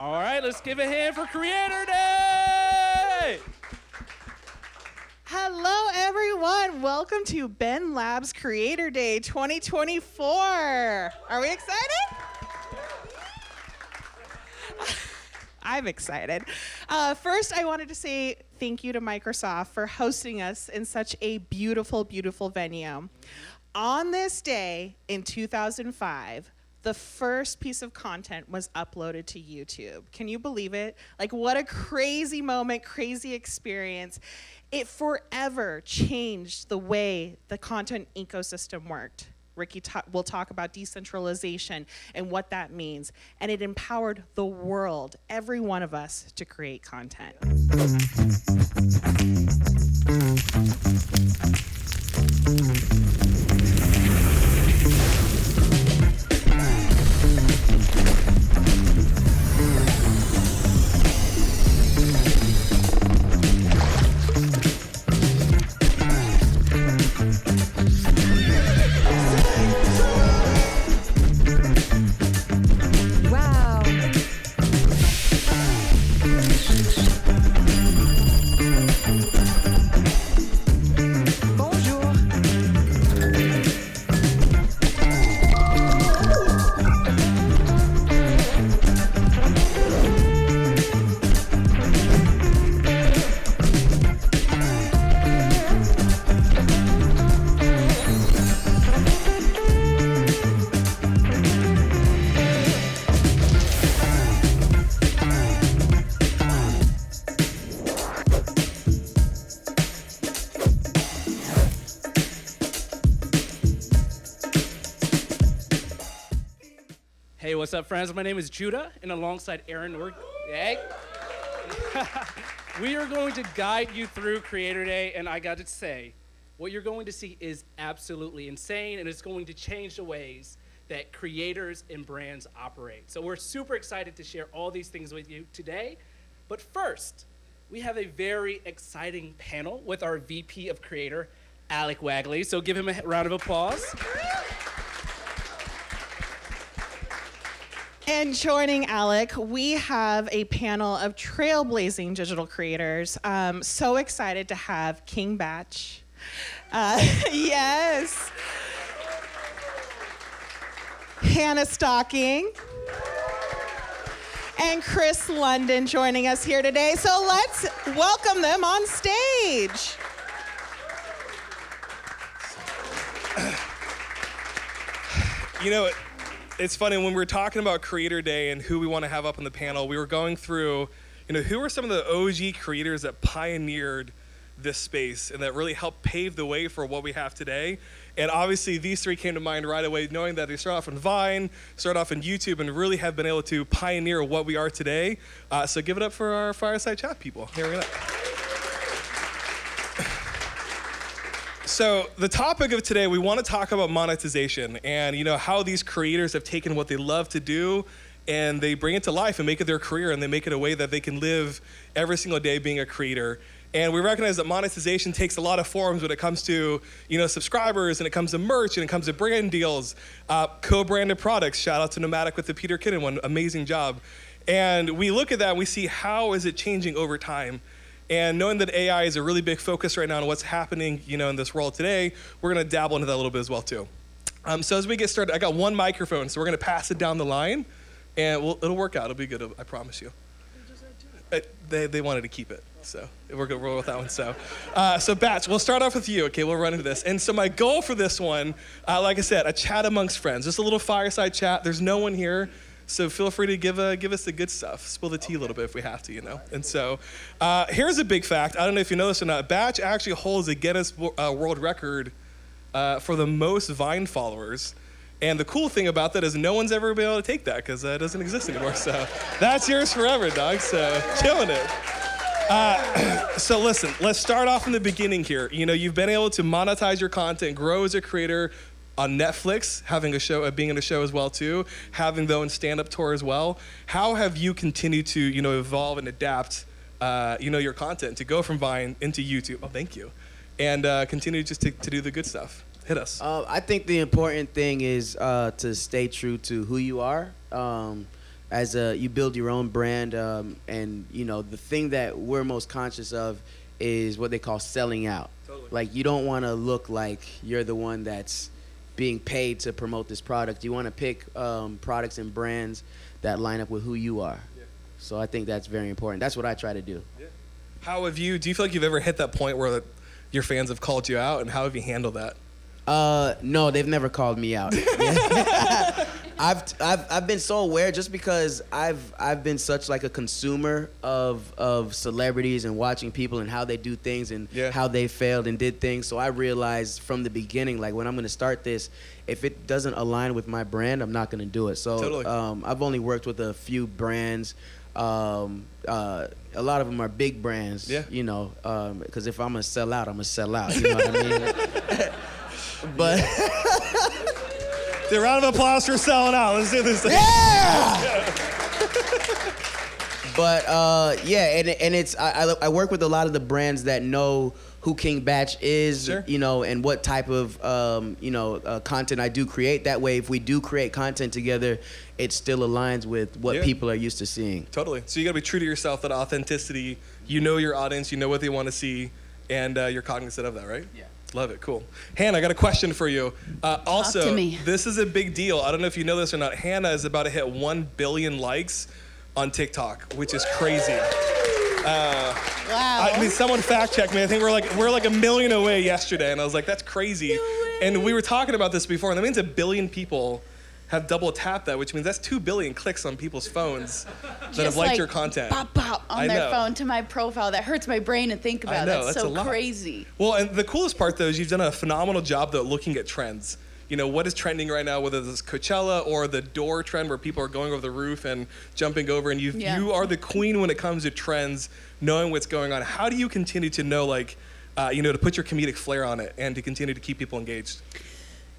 All right, let's give a hand for Creator Day! Hello, everyone. Welcome to BENlabs Creator Day 2024. Are we excited? I'm excited. First, I wanted to say thank you to Microsoft for hosting us in such a beautiful, beautiful venue. On this day in 2005, the first piece of content was uploaded to YouTube. Can you believe it? Like, what a crazy moment, crazy experience. It forever changed the way the content ecosystem worked. Ricky will talk about decentralization and what that means. And it empowered the world, every one of us, to create content. Hey, what's up, friends? My name is Judah, and alongside Aaron, we are going to guide you through Creator Day, and I got to say, what you're going to see is absolutely insane, and it's going to change the ways that creators and brands operate. So we're super excited to share all these things with you today. But first, we have a very exciting panel with our VP of Creator, Alec Wagley. So give him a round of applause. And joining Alec, we have a panel of trailblazing digital creators. So excited to have King Bach. Yes. Hannah Stocking. And Kristopher London joining us here today. So let's welcome them on stage. You know, it's funny, when we were talking about Creator Day and who we want to have up on the panel, we were going through, who are some of the OG creators that pioneered this space and that really helped pave the way for what we have today. And obviously, these three came to mind right away, knowing that they started off on Vine, started off on YouTube, and really have been able to pioneer what we are today. So give it up for our Fireside Chat people. Here we go. So the topic of today, we want to talk about monetization and how these creators have taken what they love to do and they bring it to life and make it their career, and they make it a way that they can live every single day being a creator. And we recognize that monetization takes a lot of forms when it comes to subscribers, and it comes to merch, and it comes to brand deals, co-branded products. Shout out to Nomadic with the Peter Kidden one, amazing job. And we look at that and we see how is it changing over time. And knowing that AI is a really big focus right now on what's happening, in this world today, we're going to dabble into that a little bit as well too. So as we get started, I got one microphone, so we're going to pass it down the line, and it'll work out. It'll be good. I promise you. They wanted to keep it, so we're going to roll with that one. So Bats, we'll start off with you. Okay, we'll run into this. And so my goal for this one, like I said, a chat amongst friends, just a little fireside chat. There's no one here. So feel free to give us the good stuff. Spill the tea a little bit if we have to, And so here's a big fact. I don't know if you know this or not. Batch actually holds a Guinness World Record for the most Vine followers. And the cool thing about that is no one's ever been able to take that because it doesn't exist anymore. So that's yours forever, dog. So killing it. So listen, let's start off in the beginning here. You've been able to monetize your content, grow as a creator, on Netflix, having a show, being in a show as well too, having their own stand-up tour as well. How have you continued to, evolve and adapt, your content to go from Vine into YouTube? Oh, thank you. And continue just to do the good stuff. Hit us. I think the important thing is to stay true to who you are. you build your own brand, and you know, the thing that we're most conscious of is what they call selling out. Totally. Like, you don't want to look like you're the one that's being paid to promote this product. You want to pick products and brands that line up with who you are. Yeah. So I think that's very important. That's what I try to do. Yeah. How have you? Do you feel like you've ever hit that point where your fans have called you out, and how have you handled that? No, they've never called me out. I've been so aware, just because I've been such like a consumer of celebrities and watching people and how they do things and how they failed and did things. So I realized from the beginning, like, when I'm gonna start this, if it doesn't align with my brand, I'm not gonna do it. So Totally. I've only worked with a few brands. A lot of them are big brands. Yeah. You know, because if I'm gonna sell out, I'm gonna sell out. You know what I mean? But A round of applause for selling out. Let's do this thing. yeah. But and it's I work with a lot of the brands that know who King Bach is, Sure. you know, and what type of content I do create. That way, if we do create content together, it still aligns with what people are used to seeing. Totally. So you gotta be true to yourself, that authenticity. You know your audience, you know what they want to see, and you're cognizant of that, right? Yeah. Love it. Cool. Hannah, I got a question for you. Also, Talk to me. This is a big deal. I don't know if you know this or not. Hannah is about to hit 1 billion likes on TikTok, which is crazy. Wow. I mean, someone fact checked me. I think we're like 1 million away yesterday, and I was like, that's crazy. And we were talking about this before, and that means 1 billion people have double tapped that, which means that's 2 billion clicks on people's phones that have liked your content. Pop, pop on I their know. phone to my profile. That hurts my brain to think about. I know, That's that's so a lot. crazy. Well, and the coolest part, though, is you've done a phenomenal job, though, looking at trends. You know, what is trending right now, whether it's Coachella or the door trend where people are going over the roof and jumping over, and you are the queen when it comes to trends, knowing what's going on. How do you continue to know, like, to put your comedic flair on it and to continue to keep people engaged?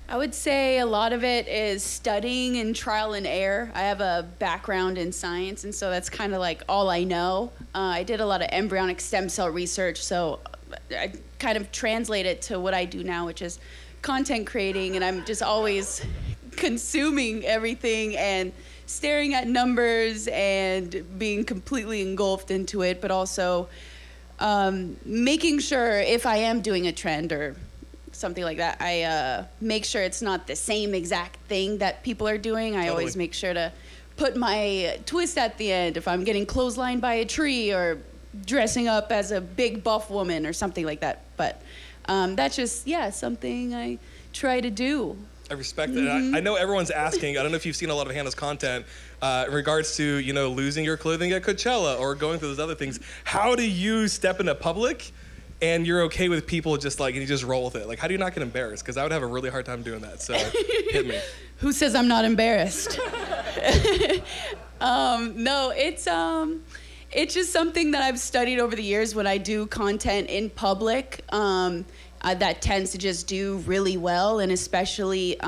I would say a lot of it is studying and trial and error. I have a background in science, and so that's kind of like all I know. I did a lot of embryonic stem cell research, so I kind of translate it to what I do now, which is content creating, and I'm just always consuming everything and staring at numbers and being completely engulfed into it, but also making sure if I am doing a trend or something like that, I make sure it's not the same exact thing that people are doing. I always make sure to put my twist at the end if I'm getting clotheslined by a tree or dressing up as a big buff woman or something like that. But that's just, something I try to do. I respect it. I know everyone's asking. I don't know if you've seen a lot of Hannah's content in regards to, losing your clothing at Coachella or going through those other things. How do you step into public and you're okay with people just and you just roll with it? Like, how do you not get embarrassed? Because I would have a really hard time doing that. So hit me. Who says I'm not embarrassed? No, it's just something that I've studied over the years. When I do content in public, that tends to just do really well, and especially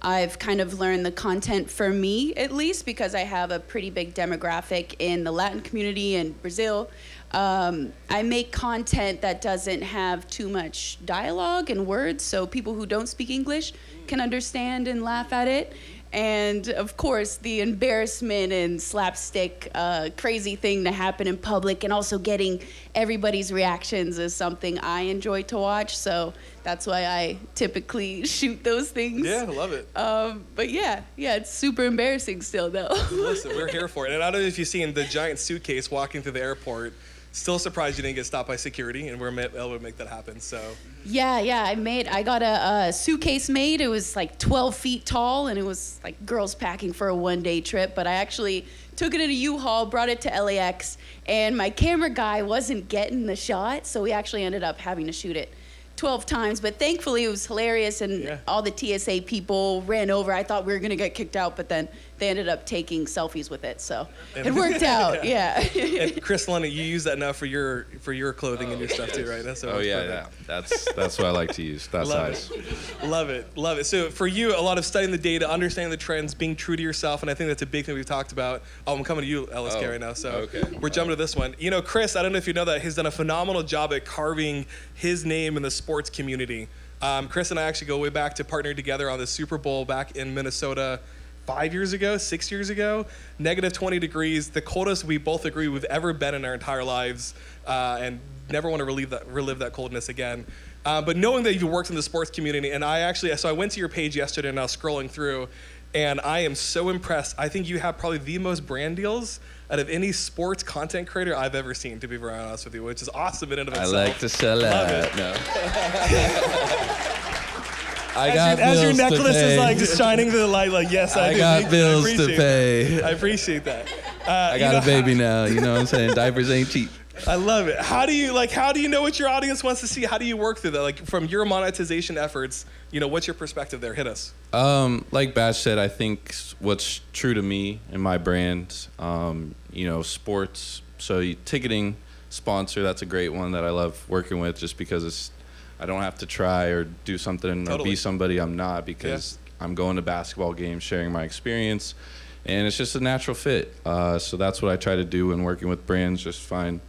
I've kind of learned the content for me, at least, because I have a pretty big demographic in the Latin community in Brazil. I make content that doesn't have too much dialogue and words, so people who don't speak English can understand and laugh at it. And of course, the embarrassment and slapstick crazy thing to happen in public, and also getting everybody's reactions, is something I enjoy to watch. So that's why I typically shoot those things. Yeah, I love it. But yeah, it's super embarrassing still, though. Listen, we're here for it. And I don't know if you've seen the giant suitcase walking through the airport. Still surprised you didn't get stopped by security, and we're able to make that happen. So Yeah, I got a suitcase made. It was like 12 feet tall, and it was like girls packing for a one-day trip. But I actually took it in a U-Haul, brought it to LAX, and my camera guy wasn't getting the shot, so we actually ended up having to shoot it 12 times. But thankfully, it was hilarious, and all the TSA people ran over. I thought we were going to get kicked out, but then they ended up taking selfies with it, so it worked out. Yeah. And Chris London, you use that now for your clothing and your stuff too, right? That's That's what I like to use. That size. Love it. So for you, a lot of studying the data, understanding the trends, being true to yourself, and I think that's a big thing we've talked about. Oh, I'm coming to you, LSK, right now. So we're jumping to this one. Chris, I don't know if you know that, he's done a phenomenal job at carving his name in the sports community. Chris and I actually go way back to partnering together on the Super Bowl back in Minnesota 5 years ago, 6 years ago, negative 20 degrees, the coldest we both agree we've ever been in our entire lives, and never want to relive that coldness again. But knowing that you've worked in the sports community, and so I went to your page yesterday and I was scrolling through, and I am so impressed. I think you have probably the most brand deals out of any sports content creator I've ever seen, to be very honest with you, which is awesome in and of itself. I like to sell out. No. As your necklace is like just shining the light, like, yes, I do. Got bills to pay. I appreciate that. I got a baby now, you know what I'm saying? Diapers ain't cheap. I love it. How do you know what your audience wants to see? How do you work through that? Like, from your monetization efforts, what's your perspective there? Hit us. Like Bash said, I think what's true to me and my brand, sports. So ticketing sponsor, that's a great one that I love working with, just because I don't have to try or do something or be somebody I'm not, because I'm going to basketball games, sharing my experience, and it's just a natural fit. So that's what I try to do when working with brands, just find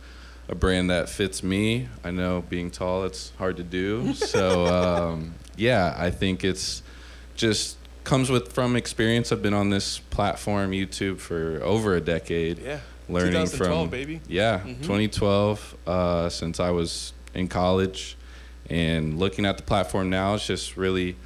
a brand that fits me. I know being tall, it's hard to do. So I think it's just comes from experience. I've been on this platform, YouTube, for over a decade. Yeah, learning 2012, baby. Yeah, 2012, since I was in college. And looking at the platform now, it's just really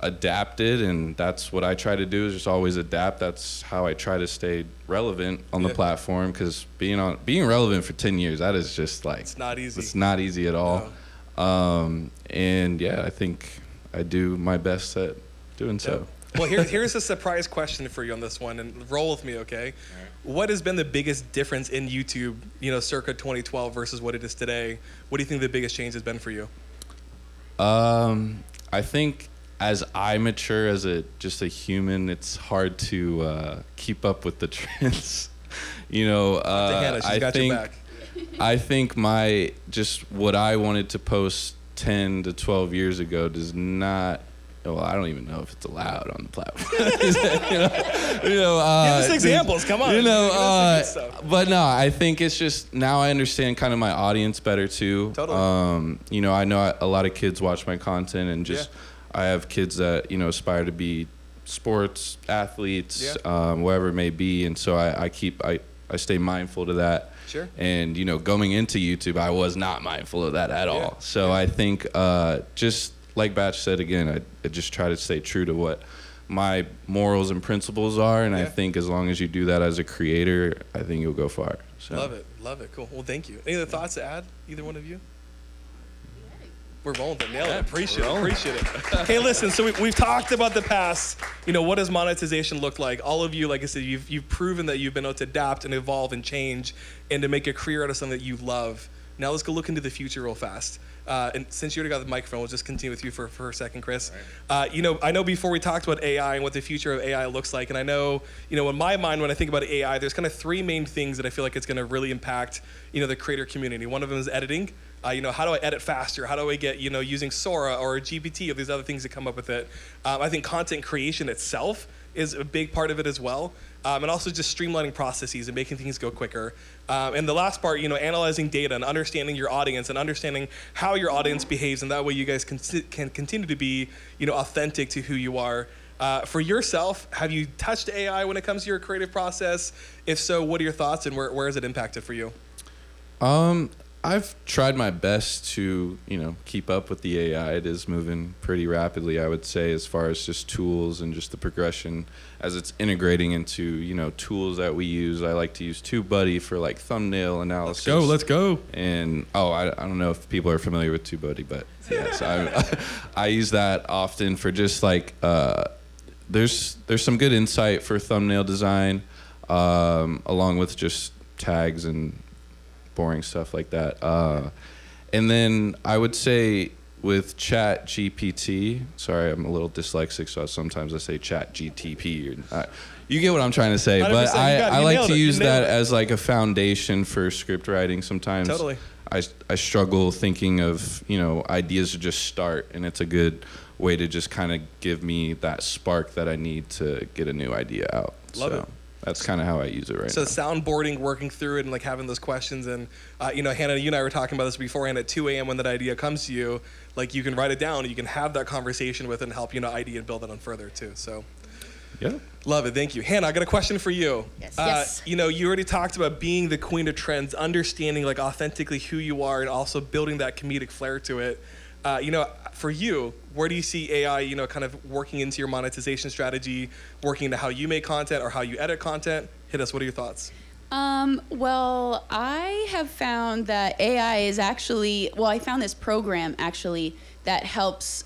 adapted, and that's what I try to do, is just always adapt. That's how I try to stay relevant on the platform, because being relevant for 10 years, that is just like, it's not easy. It's not easy at all. No. I think I do my best at doing so. Well, here's a surprise question for you on this one, and roll with me, okay? Right. What has been the biggest difference in YouTube, circa 2012 versus what it is today? What do you think the biggest change has been for you? I think as I mature as just a human, it's hard to keep up with the trends. I think what I wanted to post 10 to 12 years ago does not. Well, I don't even know if it's allowed on the platform. Give us examples. Come on. But no, I think it's just now I understand kind of my audience better too. Totally. I know a lot of kids watch my content, and just I have kids that aspire to be sports athletes, whatever it may be, and so I stay mindful to that. Sure. And going into YouTube, I was not mindful of that at all. So I think just like Batch said again, I just try to stay true to what my morals and principles are, and I think as long as you do that as a creator, I think you'll go far. So. Love it, cool. Well, thank you. Any other thoughts to add, either one of you? We're rolling the nail. Appreciate it. Okay, listen, so we've talked about the past. What does monetization look like? All of you, like I said, you've proven that you've been able to adapt and evolve and change and to make a career out of something that you love. Now let's go look into the future real fast. And since you already got the microphone, we'll just continue with you for a second, Kris. Right. I know before we talked about AI and what the future of AI looks like, and I know, in my mind, when I think about AI, there's kind of three main things that I feel like it's going to really impact, the creator community. One of them is editing. How do I edit faster? How do I get, using Sora or GPT or these other things that come up with it? I think content creation itself is a big part of it as well. And also just streamlining processes and making things go quicker. And the last part, analyzing data and understanding your audience and understanding how your audience behaves, and that way you guys can continue to be, authentic to who you are. For yourself, have you touched AI when it comes to your creative process? If so, what are your thoughts, and where has it impacted for you? I've tried my best to, keep up with the AI. It is moving pretty rapidly, I would say, as far as just tools and just the progression as it's integrating into, tools that we use. I like to use TubeBuddy for like thumbnail analysis. Let's go. And I don't know if people are familiar with TubeBuddy, but yes, I use that often for just like there's some good insight for thumbnail design, along with just tags and boring stuff like that. And then I would say with Chat GPT, sorry, I'm a little dyslexic, so sometimes I say Chat GTP. You get what I'm trying to say, but I like to use that as like a foundation for script writing. Sometimes totally. I struggle thinking of, ideas to just start, and it's a good way to just kind of give me that spark that I need to get a new idea out. Love it. That's kind of how I use it right now. So soundboarding, working through it, and like having those questions, and Hannah, you and I were talking about this beforehand. At 2 a.m. when that idea comes to you, like you can write it down, you can have that conversation with it and help ID and build it on further too. So Yep. Love it. Thank you. Hannah, I got a question for you. Yes. Yes. You know, you already talked about being the queen of trends, understanding like authentically who you are, and also building that comedic flair to it. You know, for you, where do you see AI, you know, kind of working into your monetization strategy, working into how you make content or how you edit content? Hit us. What are your thoughts? Well, I have found that AI is actually, I found this program actually that helps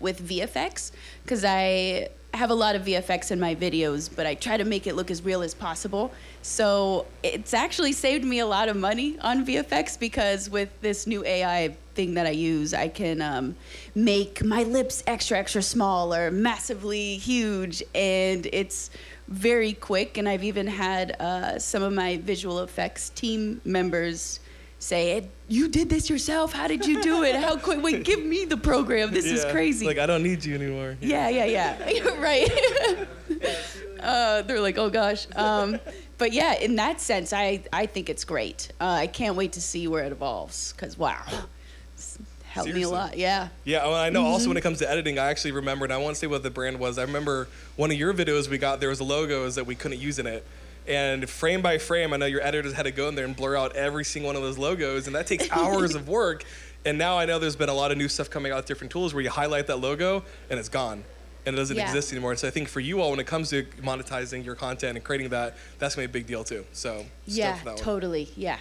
with VFX, because I have a lot of VFX in my videos, but I try to make it look as real as possible. So it's actually saved me a lot of money on VFX, because with this new AI thing that I use, I can make my lips extra, extra small or massively huge, and it's very quick. And I've even had some of my visual effects team members say, "You did this yourself? How did you do it? How quick? Wait, give me the program. This is crazy." Like, I don't need you anymore. Yeah. Right. They're like, "Oh gosh." But yeah, in that sense, I think it's great. I can't wait to see where it evolves, because wow, it's helped me a lot. Yeah. Yeah, well, I know also when it comes to editing, I actually remember, and I won't say what the brand was. I remember one of your videos we got, there was logos that we couldn't use in it. And frame by frame, I know your editors had to go in there and blur out every single one of those logos, and that takes hours of work. And now I know there's been a lot of new stuff coming out with different tools where you highlight that logo and it's gone, and it doesn't exist anymore. So I think for you all, when it comes to monetizing your content and creating that, that's gonna be a big deal too. So Yeah, for that totally. Yeah,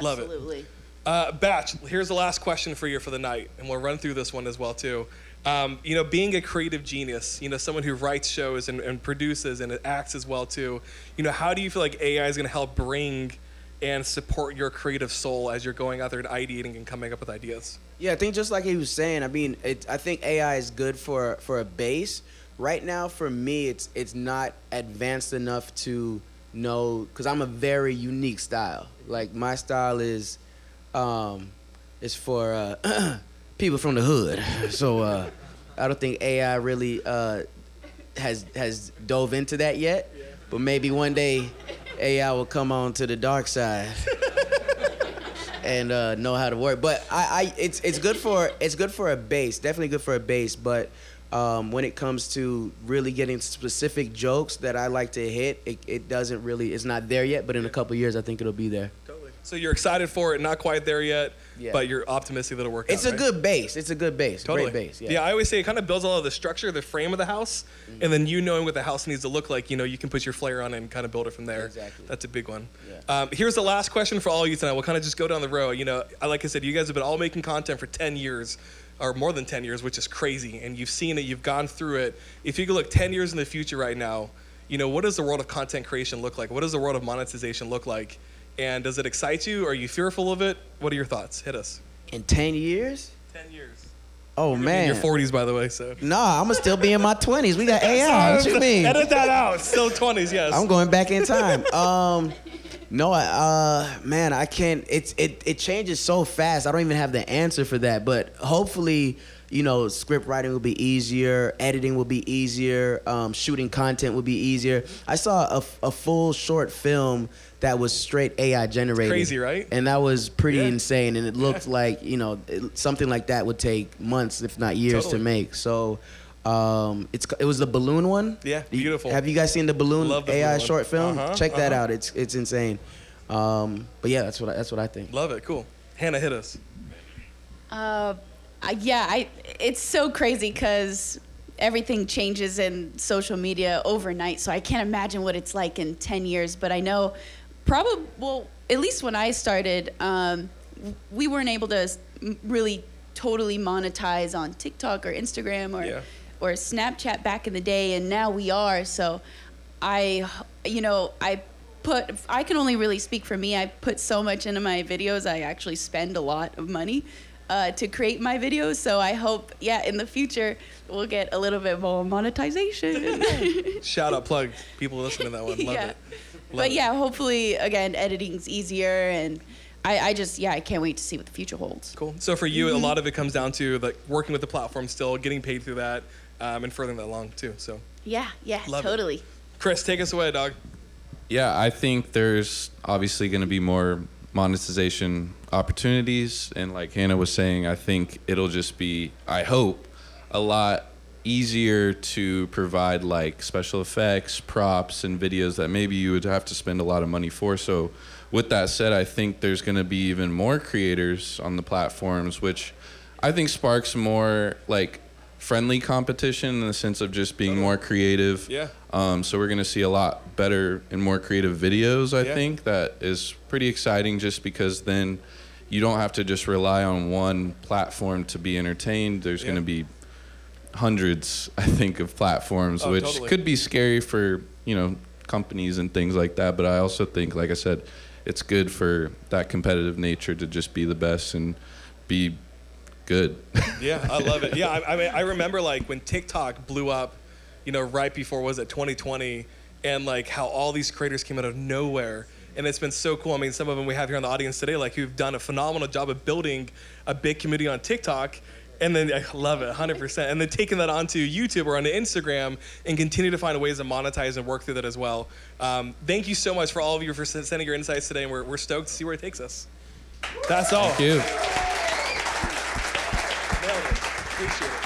Love it. absolutely. Batch, here's the last question for you for the night, and we'll run through this one as well too. You know, being a creative genius, you know, someone who writes shows and produces and acts as well too, you know, how do you feel like AI is going to help bring and support your creative soul as you're going out there and ideating and coming up with ideas? Yeah, I think just like he was saying, I mean, I think AI is good for a base. Right now, for me, it's not advanced enough to know, because I'm a very unique style. Like, my style is for people from the hood. So I don't think AI really has dove into that yet. But maybe one day AI will come on to the dark side and know how to work. But it's good for a base. Definitely good for a base. But when it comes to really getting specific jokes that I like to hit, it doesn't really. It's not there yet. But in a couple years, I think it'll be there. Totally. So you're excited for it, not quite there yet, but you're optimistic that it'll work out. It's a good base. It's a good base. Totally. Great base. Yeah, I always say it kind of builds all of the structure, the frame of the house, and then you knowing what the house needs to look like, you know, you can put your flair on it and kind of build it from there. Exactly. That's a big one. Yeah. Here's the last question for all of you tonight. We'll kind of just go down the road. You know, like I said, you guys have been all making content for 10 years. Or more than 10 years, which is crazy. And you've seen it, you've gone through it. If you could look 10 years in the future right now, you know, what does the world of content creation look like? What does the world of monetization look like? And does it excite you? Are you fearful of it? What are your thoughts? Hit us. In 10 years? 10 years. Oh, man. In your 40s, by the way, so. Nah, I'm going to still be in my 20s. We got AI. What you mean? Edit that out. Still 20s, yes. I'm going back in time. No, man, I can't. It changes so fast. I don't even have the answer for that. But hopefully, you know, script writing will be easier, editing will be easier, shooting content will be easier. I saw a full short film that was straight AI generated. Crazy, right? And that was pretty insane. And it looked like, you know, something like that would take months, if not years, to make. So. It was the balloon one. Yeah, beautiful. Have you guys seen the balloon AI balloon. short film? Check that out. It's insane. But yeah, that's what I think. Love it. Cool. Hannah, hit us. It's so crazy because everything changes in social media overnight. So I can't imagine what it's like in 10 years. But I know at least when I started, we weren't able to really totally monetize on TikTok or Instagram or Snapchat back in the day, and now we are. So I can only really speak for me. I put so much into my videos. I actually spend a lot of money to create my videos. So I hope, in the future, we'll get a little bit more monetization. Shout out, plug. People listen to that one. Love it. But hopefully, again, editing's easier, and I can't wait to see what the future holds. Cool. So for you, a lot of it comes down to like working with the platform still, getting paid through that, and furthering that along too. So Love totally. It. Kris, take us away, dog. Yeah, I think there's obviously going to be more monetization opportunities, and like Hannah was saying, I think it'll just be, I hope, a lot easier to provide like special effects, props, and videos that maybe you would have to spend a lot of money for. So with that said, I think there's going to be even more creators on the platforms, which I think sparks more like friendly competition in the sense of just being more creative. Yeah. So we're going to see a lot better and more creative videos, I think. That is pretty exciting just because then you don't have to just rely on one platform to be entertained. There's going to be hundreds, I think, of platforms, which could be scary for, you know, companies and things like that. But I also think, like I said, it's good for that competitive nature to just be the best and be good. Yeah, I love it. Yeah, I mean, I remember like when TikTok blew up, you know, right before, was it 2020, and like how all these creators came out of nowhere. And it's been so cool. I mean, some of them we have here in the audience today, like who've done a phenomenal job of building a big community on TikTok. And then I love it, 100%. And then taking that onto YouTube or onto Instagram and continue to find ways to monetize and work through that as well. Thank you so much for all of you for sending your insights today. And we're stoked to see where it takes us. That's all. Thank you. Appreciate it.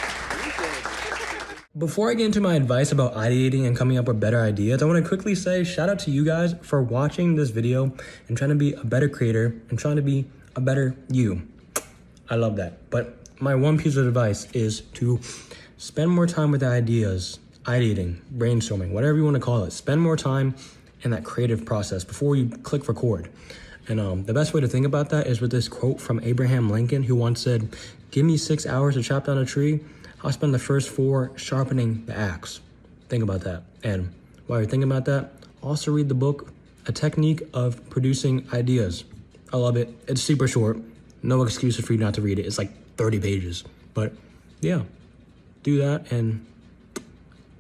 Before I get into my advice about ideating and coming up with better ideas, I want to quickly say shout out to you guys for watching this video and trying to be a better creator and trying to be a better you. I love that. But my one piece of advice is to spend more time with ideas, ideating, brainstorming, whatever you want to call it. Spend more time in that creative process before you click record. And the best way to think about that is with this quote from Abraham Lincoln, who once said, "Give me 6 hours to chop down a tree, I'll spend the first 4 sharpening the axe." Think about that. And while you're thinking about that, also read the book, A Technique of Producing Ideas. I love it. It's super short. No excuses for you not to read it. It's like 30 pages. But yeah, do that and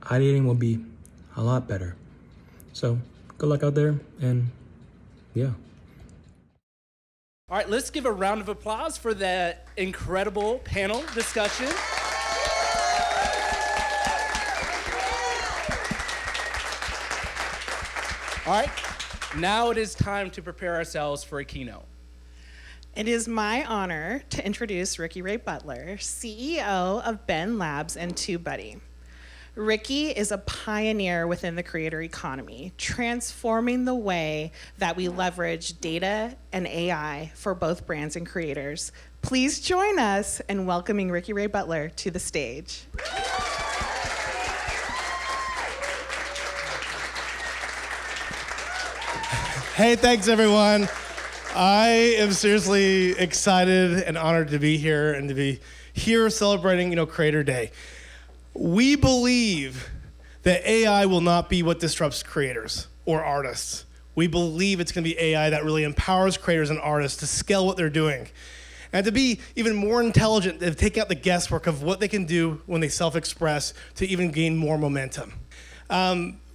ideating will be a lot better. So good luck out there and yeah. All right, let's give a round of applause for that incredible panel discussion. All right, now it is time to prepare ourselves for a keynote. It is my honor to introduce Ricky Ray Butler, CEO of BENlabs and TubeBuddy. Ricky is a pioneer within the creator economy, transforming the way that we leverage data and AI for both brands and creators. Please join us in welcoming Ricky Ray Butler to the stage. Hey, thanks everyone. I am seriously excited and honored to be here and to be here celebrating, Creator Day. We believe that AI will not be what disrupts creators or artists. We believe it's going to be AI that really empowers creators and artists to scale what they're doing and to be even more intelligent, to take out the guesswork of what they can do when they self-express to even gain more momentum.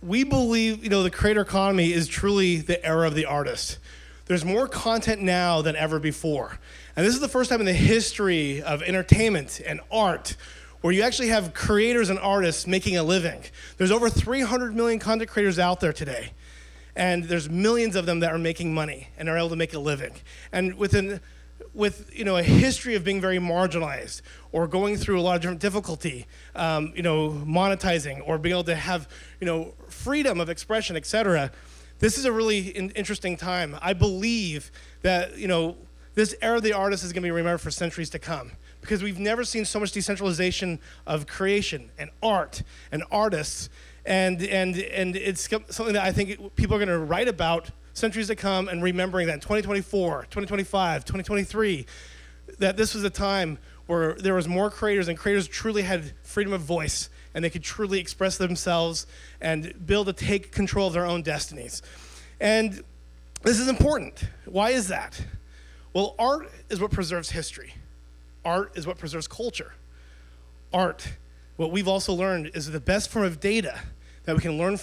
We believe, the creator economy is truly the era of the artist. There's more content now than ever before. And this is the first time in the history of entertainment and art where you actually have creators and artists making a living. There's over 300 million content creators out there today. And there's millions of them that are making money and are able to make a living. And with a history of being very marginalized or going through a lot of different difficulty, monetizing or being able to have, freedom of expression, et cetera, this is a really interesting time. I believe that, this era of the artist is going to be remembered for centuries to come because we've never seen so much decentralization of creation and art and artists. And it's something that I think people are going to write about centuries to come and remembering that in 2024, 2025, 2023, that this was a time where there was more creators and creators truly had freedom of voice and they could truly express themselves and be able to take control of their own destinies. And this is important. Why is that? Well, art is what preserves history. Art is what preserves culture. Art, what we've also learned, is the best form of data that we can learn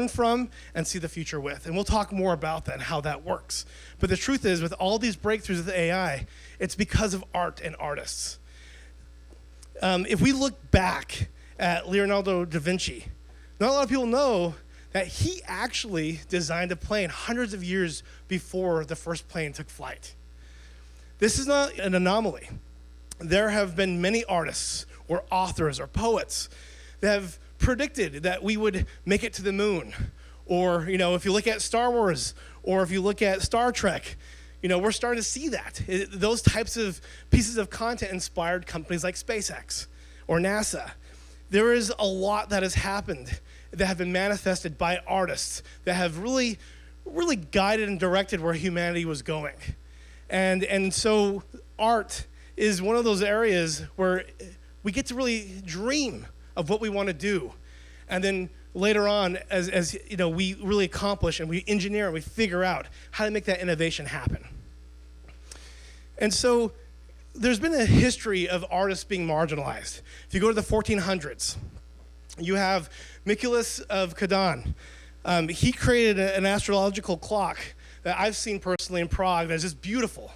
from and see the future with. And we'll talk more about that and how that works. But the truth is, with all these breakthroughs with AI, it's because of art and artists. If we look back at Leonardo da Vinci, not a lot of people know that he actually designed a plane hundreds of years before the first plane took flight. This is not an anomaly. There have been many artists or authors or poets that have predicted that we would make it to the moon. Or, if you look at Star Wars, or if you look at Star Trek, we're starting to see that. Those types of pieces of content inspired companies like SpaceX or NASA. There is a lot that has happened that have been manifested by artists that have really, really guided and directed where humanity was going. And so art is one of those areas where we get to really dream of what we want to do. And then later on, as we really accomplish and we engineer and we figure out how to make that innovation happen. And so there's been a history of artists being marginalized. If you go to the 1400s, you have Mikulus of Kazan. He created an astrological clock that I've seen personally in Prague that is just beautiful.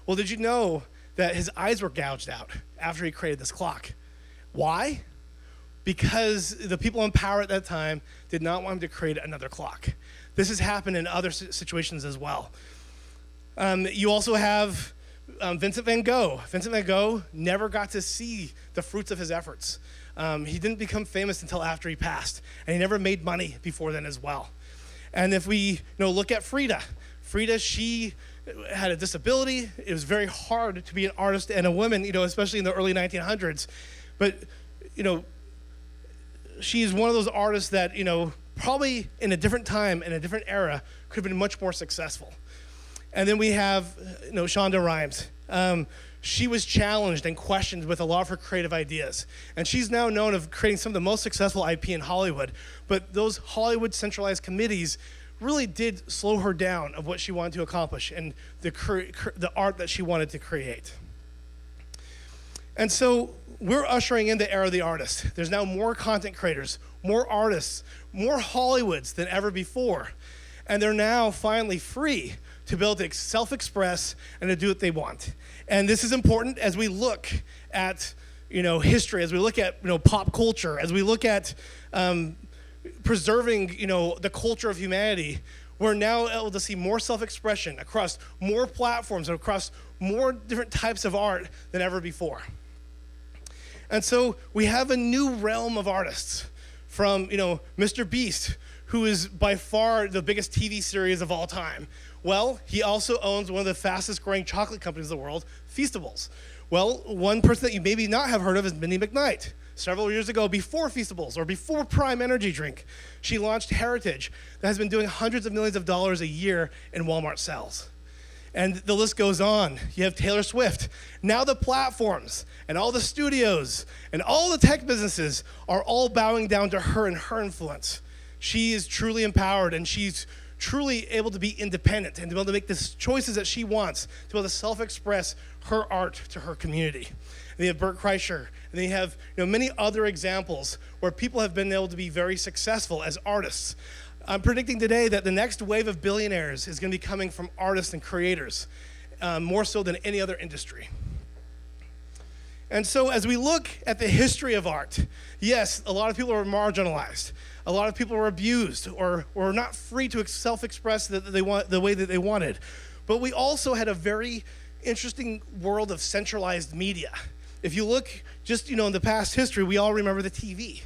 Well, did you know that his eyes were gouged out after he created this clock? Why? Because the people in power at that time did not want him to create another clock. This has happened in other situations as well. You also have Vincent van Gogh. Vincent van Gogh never got to see the fruits of his efforts. He didn't become famous until after he passed, and he never made money before then as well. And if we look at Frida, she had a disability. It was very hard to be an artist and a woman, especially in the early 1900s. But, she's one of those artists that, probably in a different time, in a different era, could have been much more successful. And then we have, Shonda Rhimes. She was challenged and questioned with a lot of her creative ideas. And she's now known of creating some of the most successful IP in Hollywood. But those Hollywood centralized committees really did slow her down of what she wanted to accomplish and the art that she wanted to create. And so we're ushering in the era of the artist. There's now more content creators, more artists, more Hollywoods than ever before. And they're now finally free to be able to self-express and to do what they want. And this is important as we look at, history, as we look at, pop culture, as we look at preserving, the culture of humanity. We're now able to see more self-expression across more platforms and across more different types of art than ever before. And so we have a new realm of artists from, Mr. Beast, who is by far the biggest TV series of all time. Well, he also owns one of the fastest growing chocolate companies in the world, Feastables. Well, one person that you maybe not have heard of is Minnie McKnight. Several years ago, before Feastables or before Prime Energy Drink, she launched Heritage that has been doing hundreds of millions of dollars a year in Walmart sales. And the list goes on. You have Taylor Swift. Now the platforms and all the studios and all the tech businesses are all bowing down to her and her influence. She is truly empowered, and she's truly able to be independent and to be able to make the choices that she wants, to be able to self-express her art to her community. And you have Bert Kreischer, and then you have many other examples where people have been able to be very successful as artists. I'm predicting today that the next wave of billionaires is going to be coming from artists and creators, more so than any other industry. And so as we look at the history of art, yes, a lot of people were marginalized. A lot of people were abused or were not free to self-express the way that they wanted. But we also had a very interesting world of centralized media. If you look just, in the past history, we all remember the TV.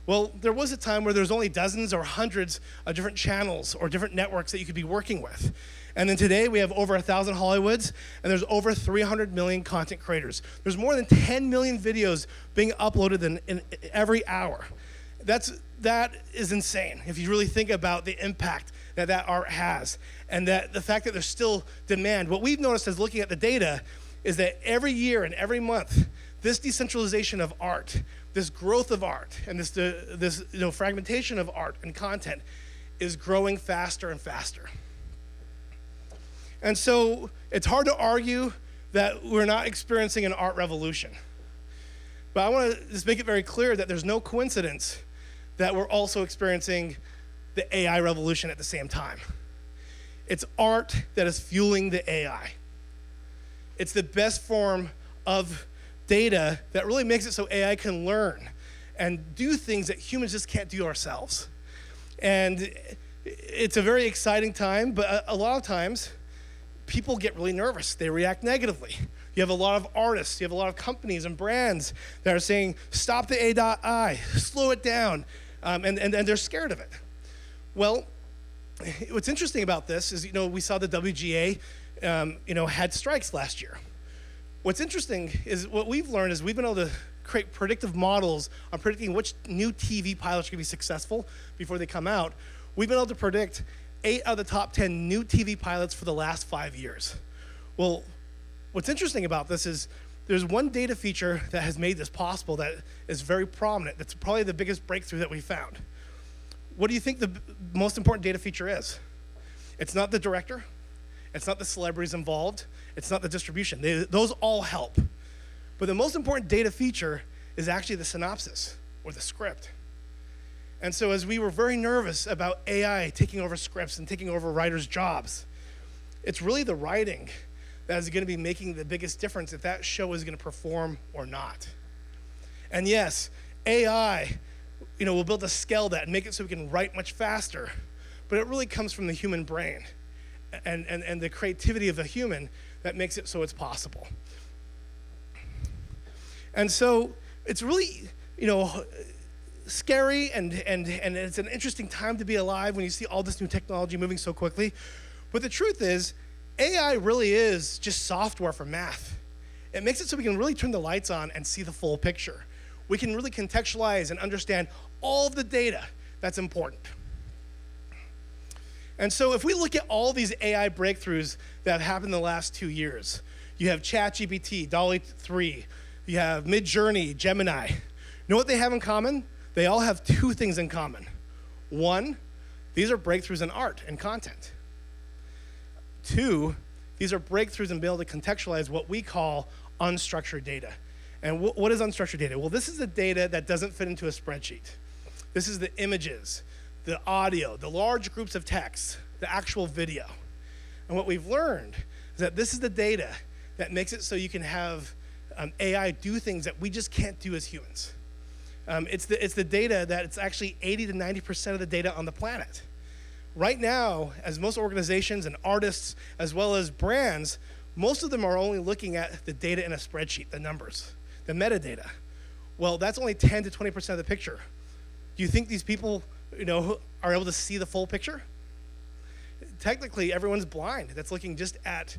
Well, there was a time where there was only dozens or hundreds of different channels or different networks that you could be working with. And then today we have over 1,000 Hollywoods, and there's over 300 million content creators. There's more than 10 million videos being uploaded in every hour. That is insane if you really think about the impact that art has, and that the fact that there's still demand. What we've noticed as looking at the data is that every year and every month, this decentralization of art, this growth of art, and this fragmentation of art and content is growing faster and faster. And so it's hard to argue that we're not experiencing an art revolution. But I want to just make it very clear that there's no coincidence that we're also experiencing the AI revolution at the same time. It's art that is fueling the AI. It's the best form of data that really makes it so AI can learn and do things that humans just can't do ourselves. And it's a very exciting time, but a lot of times people get really nervous. They react negatively. You have a lot of artists, you have a lot of companies and brands that are saying, stop the AI, slow it down, and they're scared of it. Well, what's interesting about this is, we saw the WGA, had strikes last year. What's interesting is what we've learned is we've been able to create predictive models on predicting which new TV pilots are going to be successful before they come out. We've been able to predict 8 out of the top 10 new TV pilots for the last 5 years. Well, what's interesting about this is there's one data feature that has made this possible that is very prominent. That's probably the biggest breakthrough that we found. What do you think the most important data feature is? It's not the director. It's not the celebrities involved. It's not the distribution. Those all help. But the most important data feature is actually the synopsis or the script. And so as we were very nervous about AI taking over scripts and taking over writers' jobs, it's really the writing that is going to be making the biggest difference if that show is going to perform or not. And yes, AI, will build a scale that and make it so we can write much faster, but it really comes from the human brain and the creativity of a human that makes it so it's possible. And so it's really, scary and it's an interesting time to be alive when you see all this new technology moving so quickly. But the truth is, AI really is just software for math. It makes it so we can really turn the lights on and see the full picture. We can really contextualize and understand all of the data that's important. And so if we look at all these AI breakthroughs that have happened in the last 2 years, you have ChatGPT, DALL-E 3, you have Midjourney, Gemini. You know what they have in common? They all have 2 things in common. One, these are breakthroughs in art and content. 2, these are breakthroughs in being able to contextualize what we call unstructured data. And what is unstructured data? Well, this is the data that doesn't fit into a spreadsheet. This is the images, the audio, the large groups of text, the actual video. And what we've learned is that this is the data that makes it so you can have AI do things that we just can't do as humans. It's the data that it's actually 80 to 90% of the data on the planet. Right now, as most organizations and artists, as well as brands, most of them are only looking at the data in a spreadsheet, the numbers, the metadata. Well, that's only 10 to 20% of the picture. Do you think these people, are able to see the full picture? Technically, everyone's blind that's looking just at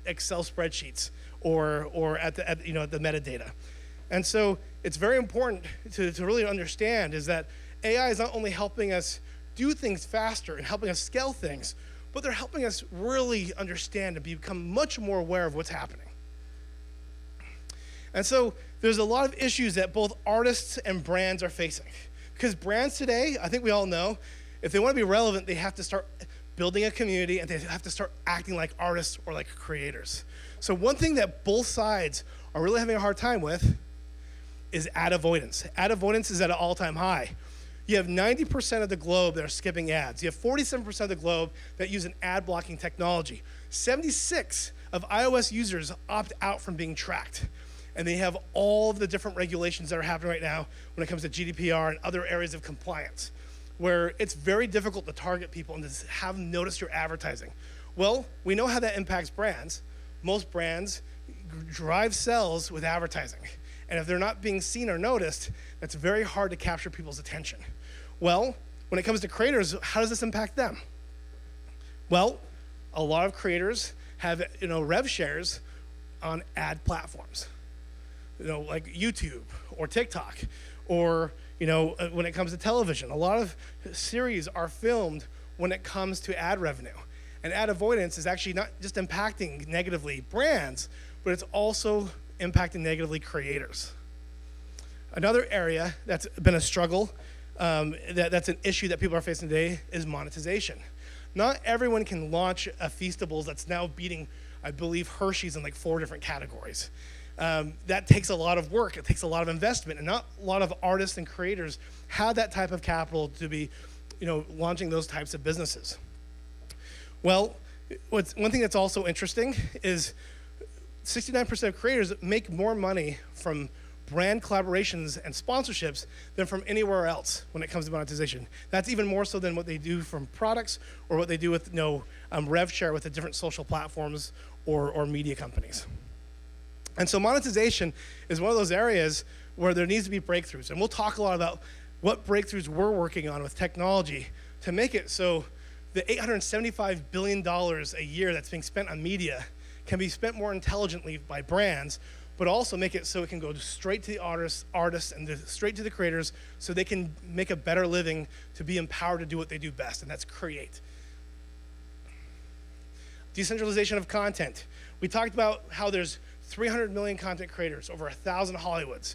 Excel spreadsheets or at the metadata. And so it's very important to really understand is that AI is not only helping us do things faster and helping us scale things, but they're helping us really understand and become much more aware of what's happening. And so there's a lot of issues that both artists and brands are facing. Because brands today, I think we all know, if they want to be relevant, they have to start building a community and they have to start acting like artists or like creators. So one thing that both sides are really having a hard time with is ad avoidance. Ad avoidance is at an all-time high. You have 90% of the globe that are skipping ads. You have 47% of the globe that use an ad blocking technology. 76 of iOS users opt out from being tracked. And they have all of the different regulations that are happening right now when it comes to GDPR and other areas of compliance, where it's very difficult to target people and to have them notice your advertising. Well, we know how that impacts brands. Most brands drive sales with advertising. And if they're not being seen or noticed, that's very hard to capture people's attention. Well, when it comes to creators, how does this impact them? Well, a lot of creators have rev shares on ad platforms, like YouTube or TikTok, or when it comes to television. A lot of series are filmed when it comes to ad revenue. And ad avoidance is actually not just impacting negatively brands, but it's also impacting negatively creators. Another area that's been a struggle, that's an issue that people are facing today, is monetization. Not everyone can launch a Feastables that's now beating, I believe, Hershey's in like 4 different categories. That takes a lot of work. It takes a lot of investment, and not a lot of artists and creators have that type of capital to be, launching those types of businesses. Well, one thing that's also interesting is 69% of creators make more money from brand collaborations and sponsorships than from anywhere else when it comes to monetization. That's even more so than what they do from products or what they do with rev share with the different social platforms or media companies. And so monetization is one of those areas where there needs to be breakthroughs. And we'll talk a lot about what breakthroughs we're working on with technology to make it so the $875 billion a year that's being spent on media can be spent more intelligently by brands, but also make it so it can go straight to the artists and straight to the creators so they can make a better living to be empowered to do what they do best, and that's create. Decentralization of content. We talked about how there's 300 million content creators, over 1,000 Hollywoods.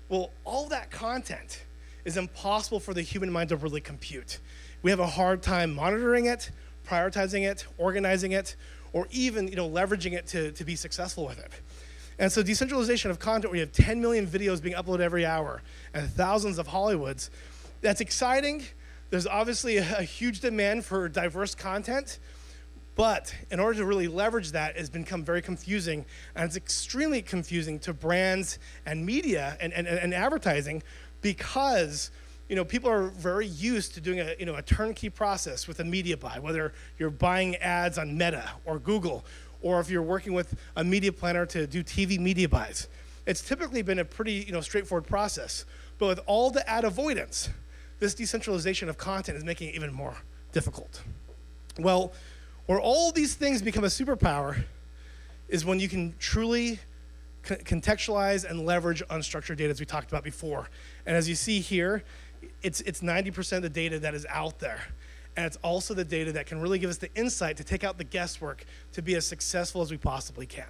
Well, all that content is impossible for the human mind to really compute. We have a hard time monitoring it, prioritizing it, organizing it, or even leveraging it to be successful with it. And so decentralization of content, where you have 10 million videos being uploaded every hour and thousands of Hollywoods, that's exciting. There's obviously a huge demand for diverse content, but in order to really leverage that, it's become very confusing, and it's extremely confusing to brands and media and advertising, because people are very used to doing a turnkey process with a media buy, whether you're buying ads on Meta or Google, or if you're working with a media planner to do TV media buys. It's typically been a pretty straightforward process. But with all the ad avoidance, this decentralization of content is making it even more difficult. Well, where all these things become a superpower is when you can truly contextualize and leverage unstructured data, as we talked about before. And as you see here, it's 90% of the data that is out there. And it's also the data that can really give us the insight to take out the guesswork to be as successful as we possibly can.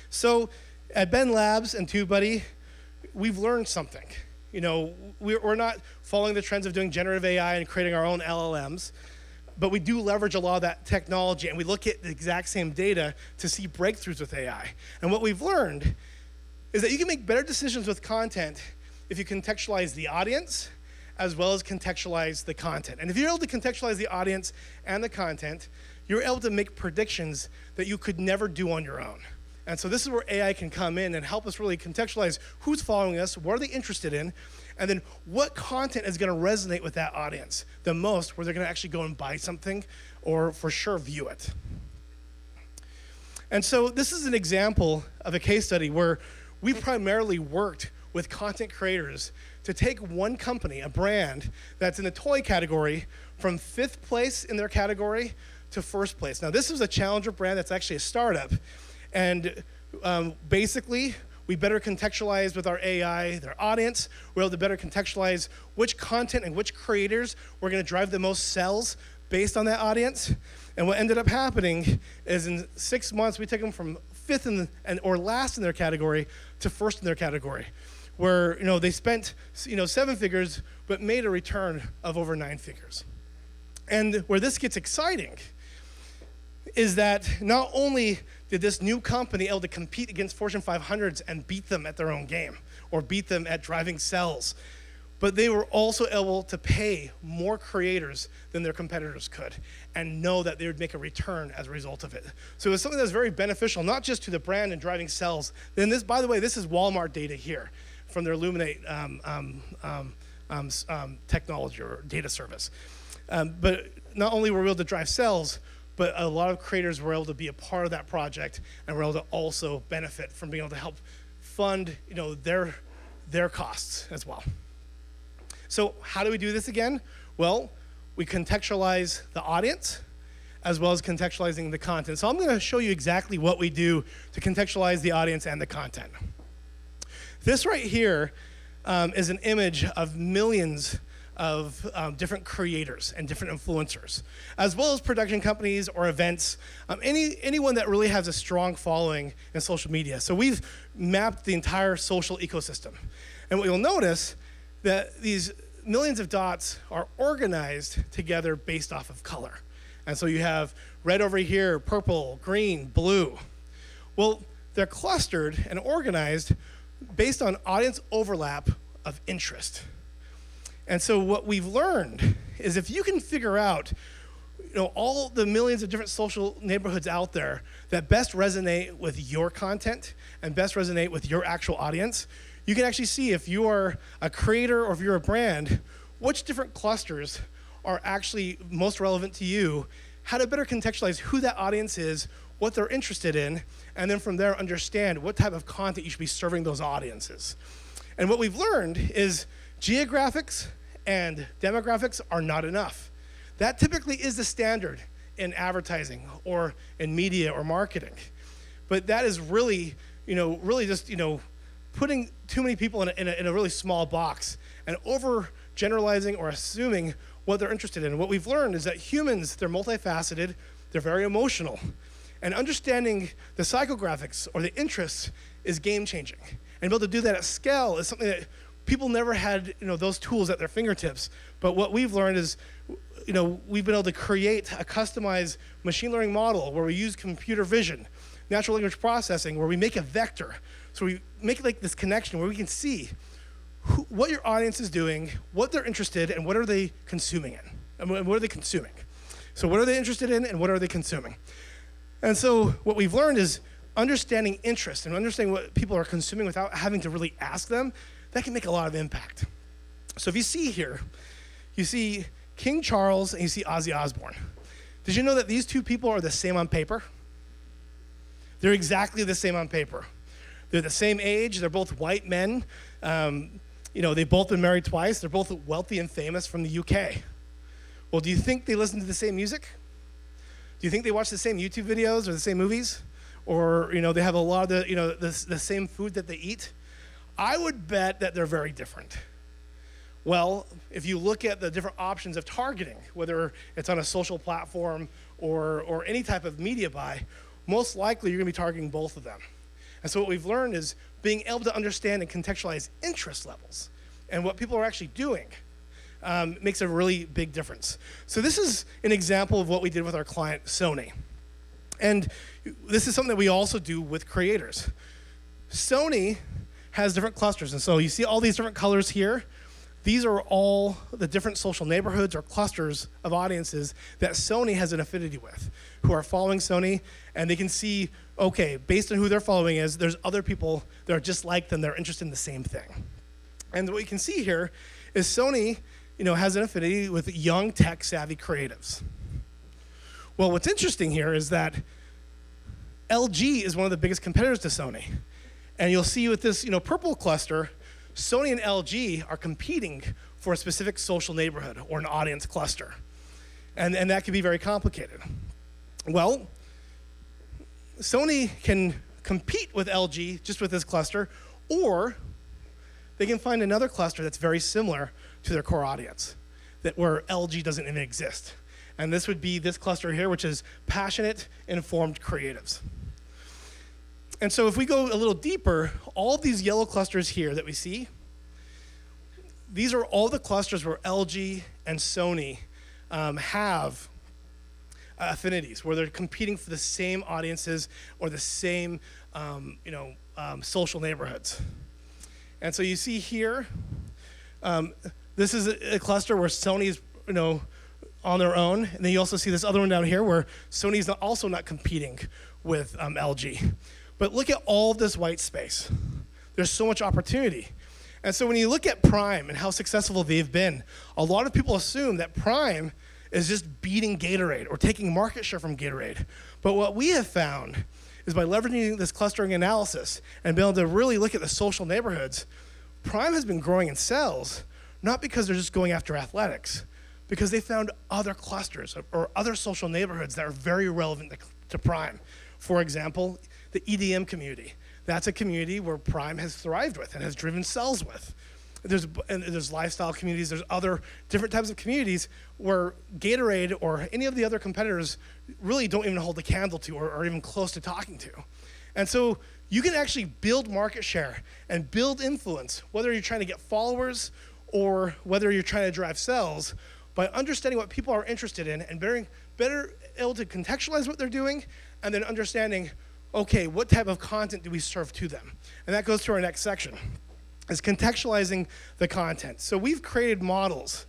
So at BENlabs and TubeBuddy, we've learned something. We're not following the trends of doing generative AI and creating our own LLMs, but we do leverage a lot of that technology, and we look at the exact same data to see breakthroughs with AI. And what we've learned is that you can make better decisions with content if you contextualize the audience as well as contextualize the content. And if you're able to contextualize the audience and the content, you're able to make predictions that you could never do on your own. And so this is where AI can come in and help us really contextualize who's following us, what are they interested in, and then what content is going to resonate with that audience the most, where they're going to actually go and buy something or for sure view it. And so this is an example of a case study where we primarily worked with content creators to take one company, a brand that's in the toy category, from 5th place in their category to 1st place. Now, this is a challenger brand that's actually a startup. And basically, we better contextualize with our AI their audience. We're able to better contextualize which content and which creators we're going to drive the most sales based on that audience. And what ended up happening is in 6 months, we took them from 5th or last in their category to 1st in their category, where they spent 7 figures but made a return of over 9 figures. And where this gets exciting is that not only did this new company able to compete against Fortune 500s and beat them at their own game or beat them at driving sales, but they were also able to pay more creators than their competitors could and know that they would make a return as a result of it. So it was something that was very beneficial, not just to the brand and driving sales. Then this, by the way, this is Walmart data here from their Illuminate technology or data service. But not only were we able to drive sales, but a lot of creators were able to be a part of that project and were able to also benefit from being able to help fund their costs as well. So how do we do this again? Well, we contextualize the audience as well as contextualizing the content. So I'm going to show you exactly what we do to contextualize the audience and the content. This right here is an image of millions of different creators and different influencers, as well as production companies or events, anyone that really has a strong following in social media. So we've mapped the entire social ecosystem. And what you'll notice that these millions of dots are organized together based off of color. And so you have red over here, purple, green, blue. Well, they're clustered and organized based on audience overlap of interest. And so what we've learned is if you can figure out all the millions of different social neighborhoods out there that best resonate with your content and best resonate with your actual audience, you can actually see if you are a creator or if you're a brand, which different clusters are actually most relevant to you, how to better contextualize who that audience is, what they're interested in, and then from there understand what type of content you should be serving those audiences. And what we've learned is geographics and demographics are not enough. That typically is the standard in advertising or in media or marketing. But that is really, really just, putting too many people in a really small box and over generalizing or assuming what they're interested in. And what we've learned is that humans, they're multifaceted, they're very emotional. And understanding the psychographics or the interests is game-changing. And be able to do that at scale is something that people never had, those tools at their fingertips. But what we've learned is, we've been able to create a customized machine learning model where we use computer vision, natural language processing, where we make a vector. So we make like this connection where we can see what your audience is doing, what they're interested in, and what are they consuming in, and what are they consuming. So what are they interested in, and what are they consuming? And so what we've learned is understanding interest and understanding what people are consuming without having to really ask them, that can make a lot of impact. So if you see here, you see King Charles and you see Ozzy Osbourne. Did you know that these two people are the same on paper? They're exactly the same on paper. They're the same age. They're both white men. They've both been married twice. They're both wealthy and famous from the UK. Well, do you think they listen to the same music? Do you think they watch the same YouTube videos or the same movies? Or, they have a lot of the same food that they eat? I would bet that they're very different. Well, if you look at the different options of targeting, whether it's on a social platform or any type of media buy, most likely you're going to be targeting both of them. And so what we've learned is being able to understand and contextualize interest levels and what people are actually doing makes a really big difference. So this is an example of what we did with our client, Sony. And this is something that we also do with creators. Sony has different clusters. And so you see all these different colors here. These are all the different social neighborhoods or clusters of audiences that Sony has an affinity with, who are following Sony, and they can see, okay, based on who they're following there's other people that are just like them, they're interested in the same thing. And what you can see here is Sony, has an affinity with young tech-savvy creatives. Well, what's interesting here is that LG is one of the biggest competitors to Sony. And you'll see with this, purple cluster, Sony and LG are competing for a specific social neighborhood or an audience cluster. And that can be very complicated. Well, Sony can compete with LG just with this cluster, or they can find another cluster that's very similar to their core audience, where LG doesn't even exist. And this would be this cluster here, which is passionate, informed creatives. And so if we go a little deeper, all of these yellow clusters here that we see, these are all the clusters where LG and Sony have affinities, where they're competing for the same audiences or the same social neighborhoods. And so you see here, this is a cluster where Sony is on their own, and then you also see this other one down here where Sony's also not competing with LG. But look at all of this white space. There's so much opportunity. And so when you look at Prime and how successful they've been, a lot of people assume that Prime is just beating Gatorade or taking market share from Gatorade. But what we have found is by leveraging this clustering analysis and being able to really look at the social neighborhoods, Prime has been growing in sales, not because they're just going after athletics, because they found other clusters or other social neighborhoods that are very relevant to Prime. For example, the EDM community. That's a community where Prime has thrived with and has driven sales with. There's lifestyle communities, there's other different types of communities where Gatorade or any of the other competitors really don't even hold a candle to or even close to talking to. And so you can actually build market share and build influence, whether you're trying to get followers or whether you're trying to drive sales, by understanding what people are interested in and better able to contextualize what they're doing, and then understanding, okay, what type of content do we serve to them? And that goes to our next section, is contextualizing the content. So we've created models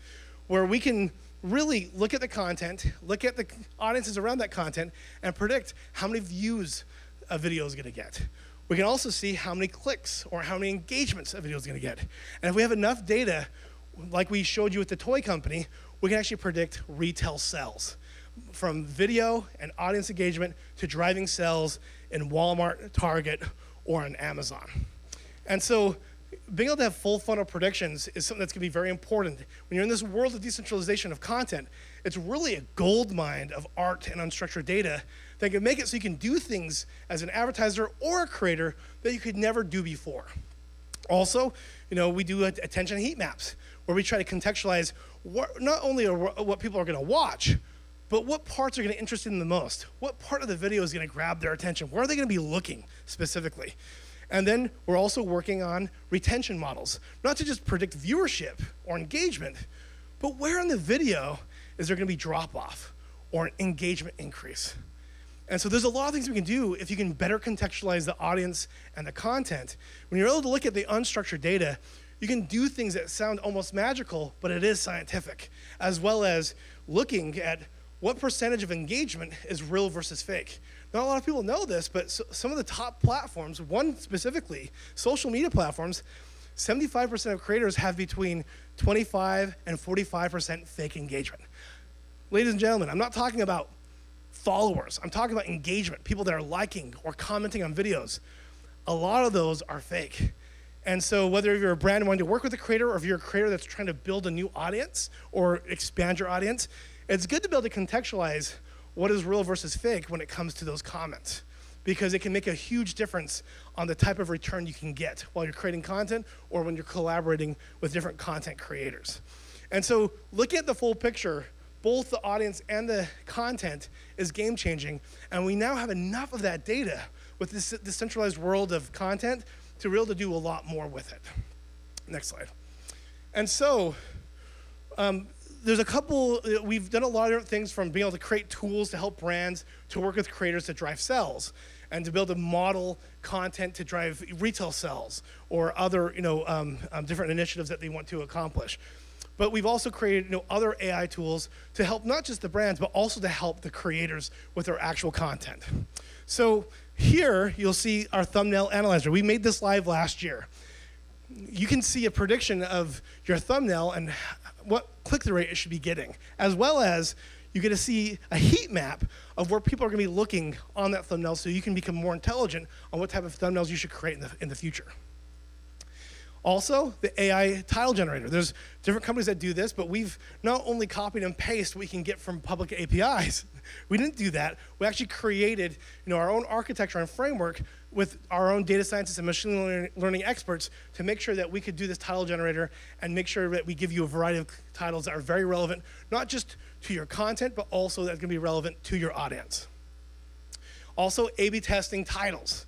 where we can really look at the content, look at the audiences around that content, and predict how many views a video is gonna get. We can also see how many clicks or how many engagements a video is gonna get. And if we have enough data, like we showed you with the toy company, we can actually predict retail sales from video and audience engagement to driving sales in Walmart, Target, or on Amazon. And so being able to have full funnel predictions is something that's going to be very important. When you're in this world of decentralization of content, it's really a gold mine of art and unstructured data that can make it so you can do things as an advertiser or a creator that you could never do before. Also, we do attention heat maps where we try to contextualize not only what people are going to watch, but what parts are going to interest them the most. What part of the video is going to grab their attention? Where are they going to be looking specifically? And then we're also working on retention models, not to just predict viewership or engagement, but where in the video is there going to be drop-off or an engagement increase? And so there's a lot of things we can do if you can better contextualize the audience and the content. When you're able to look at the unstructured data, you can do things that sound almost magical, but it is scientific, as well as looking at what percentage of engagement is real versus fake. Not a lot of people know this, but some of the top platforms, one specifically, social media platforms, 75% of creators have between 25 and 45% fake engagement. Ladies and gentlemen, I'm not talking about followers. I'm talking about engagement, people that are liking or commenting on videos. A lot of those are fake. And so whether you're a brand wanting to work with a creator or if you're a creator that's trying to build a new audience or expand your audience, it's good to be able to contextualize what is real versus fake when it comes to those comments, because it can make a huge difference on the type of return you can get while you're creating content or when you're collaborating with different content creators. And so looking at the full picture, both the audience and the content is game changing, and we now have enough of that data with this decentralized world of content to be able to do a lot more with it. Next slide. And so, there's a couple, we've done a lot of different things, from being able to create tools to help brands to work with creators to drive sales, and to be able to model content to drive retail sales or other different initiatives that they want to accomplish. But we've also created other AI tools to help not just the brands, but also to help the creators with their actual content. So here you'll see our thumbnail analyzer. We made this live last year. You can see a prediction of your thumbnail and what click-through rate it should be getting, as well as you get to see a heat map of where people are going to be looking on that thumbnail, so you can become more intelligent on what type of thumbnails you should create in the future. Also, the AI title generator. There's different companies that do this, but we've not only copied and pasted what we can get from public APIs. We didn't do that. We actually created our own architecture and framework with our own data scientists and machine learning experts to make sure that we could do this title generator and make sure that we give you a variety of titles that are very relevant, not just to your content, but also that's going to be relevant to your audience. Also, A/B testing titles.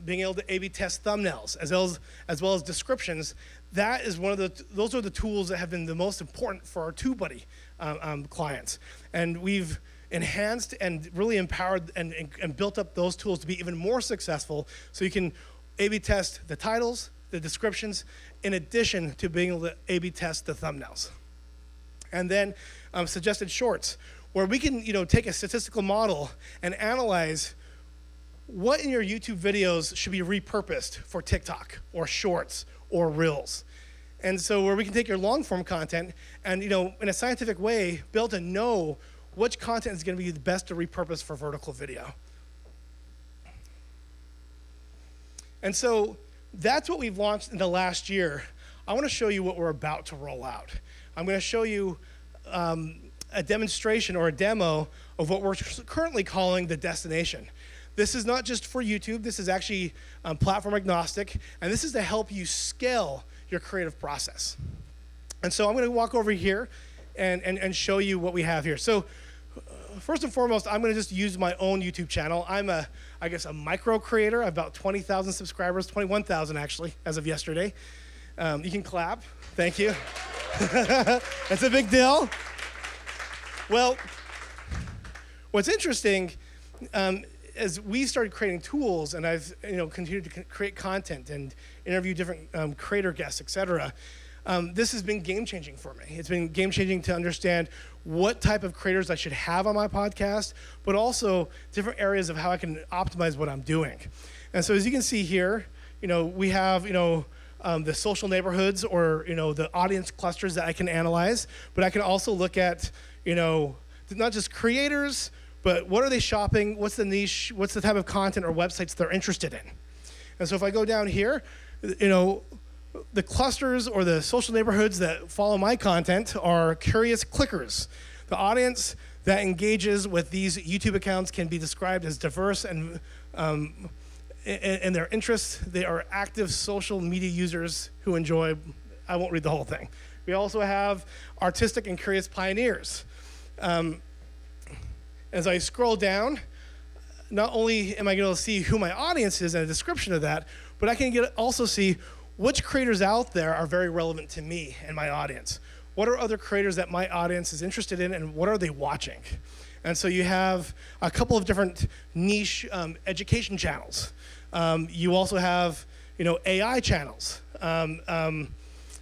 Being able to A/B test thumbnails as well as descriptions. That is those are the tools that have been the most important for our TubeBuddy clients. And we've enhanced and really empowered and built up those tools to be even more successful, so you can A/B test the titles, the descriptions, in addition to being able to A/B test the thumbnails. And then suggested shorts, where we can take a statistical model and analyze what in your YouTube videos should be repurposed for TikTok or Shorts or Reels. And so where we can take your long form content and in a scientific way be able to know which content is going to be the best to repurpose for vertical video. And so that's what we've launched in the last year. I want to show you what we're about to roll out. I'm going to show you a demonstration or a demo of what we're currently calling the destination. This is not just for YouTube. This is actually platform agnostic, and this is to help you scale your creative process. And so I'm going to walk over here and show you what we have here. So first and foremost, I'm going to just use my own YouTube channel. I'm a micro creator. I have about 20,000 subscribers, 21,000 actually, as of yesterday. You can clap. Thank you. That's a big deal. Well, what's interesting, as we started creating tools, and I've continued to create content and interview different creator guests, etc., this has been game-changing for me. It's been game-changing to understand what type of creators I should have on my podcast, but also different areas of how I can optimize what I'm doing. And so as you can see here, we have the social neighborhoods or the audience clusters that I can analyze, but I can also look at not just creators, but what are they shopping? What's the niche? What's the type of content or websites they're interested in? And so if I go down here, the clusters or the social neighborhoods that follow my content are curious clickers. The audience that engages with these YouTube accounts can be described as diverse and in their interests. They are active social media users who enjoy, I won't read the whole thing. We also have artistic and curious pioneers. As I scroll down, not only am I going to see who my audience is and a description of that, but I can also see which creators out there are very relevant to me and my audience. What are other creators that my audience is interested in, and what are they watching? And so you have a couple of different niche education channels. You also have, AI channels. You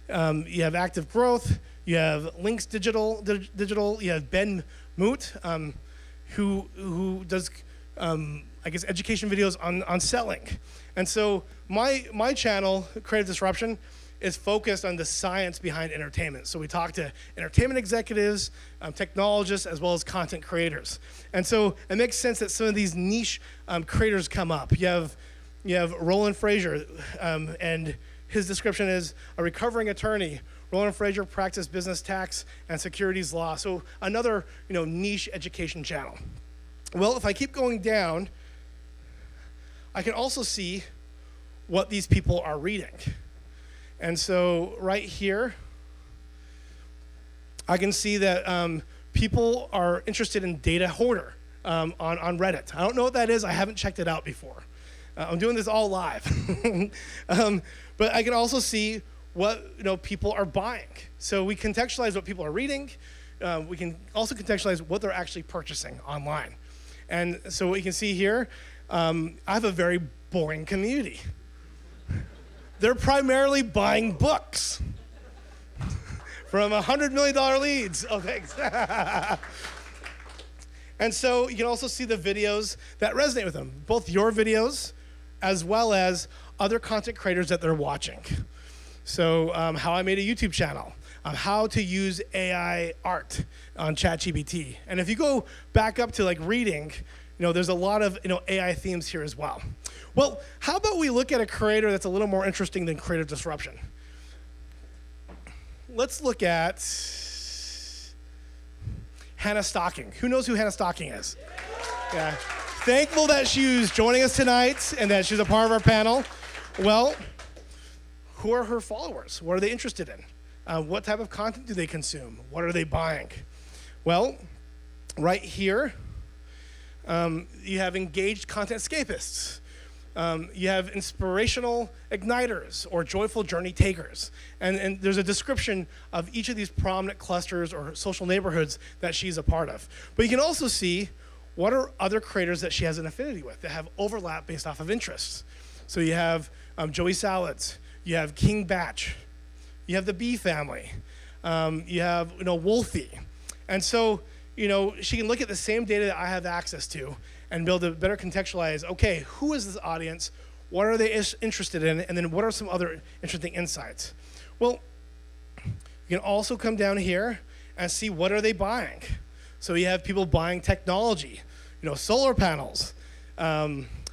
have Active Growth. You have Links Digital. You have Ben Moot, who does, education videos on selling. And so my channel, Creative Disruption, is focused on the science behind entertainment. So we talk to entertainment executives, technologists, as well as content creators. And so it makes sense that some of these niche creators come up. You have Roland Frazier, and his description is a recovering attorney. Roland Frazier practiced business tax and securities law. So another niche education channel. Well, if I keep going down, I can also see what these people are reading. And so right here, I can see that people are interested in data hoarder on Reddit. I don't know what that is. I haven't checked it out before. I'm doing this all live. But I can also see what people are buying. So we contextualize what people are reading. We can also contextualize what they're actually purchasing online. And so what you can see here, I have a very boring community. They're primarily buying books from $100 million leads. Oh, thanks. And so you can also see the videos that resonate with them, both your videos as well as other content creators that they're watching. So how I made a YouTube channel, how to use AI art on ChatGPT. And if you go back up to reading, there's a lot of AI themes here as well. Well, how about we look at a creator that's a little more interesting than creative disruption? Let's look at Hannah Stocking. Who knows who Hannah Stocking is? Yeah. Thankful that she's joining us tonight and that she's a part of our panel. Well, who are her followers? What are they interested in? What type of content do they consume? What are they buying? Well, right here, you have engaged content escapists. You have inspirational igniters or joyful journey takers. And there's a description of each of these prominent clusters or social neighborhoods that she's a part of. But you can also see what are other creators that she has an affinity with that have overlap based off of interests. So you have Joey Salads, you have King Bach, you have the Bee family, you have Wolfie. And so she can look at the same data that I have access to and be able to better contextualize, okay, who is this audience? What are they interested in? And then what are some other interesting insights? Well, you can also come down here and see what are they buying. So you have people buying technology, solar panels,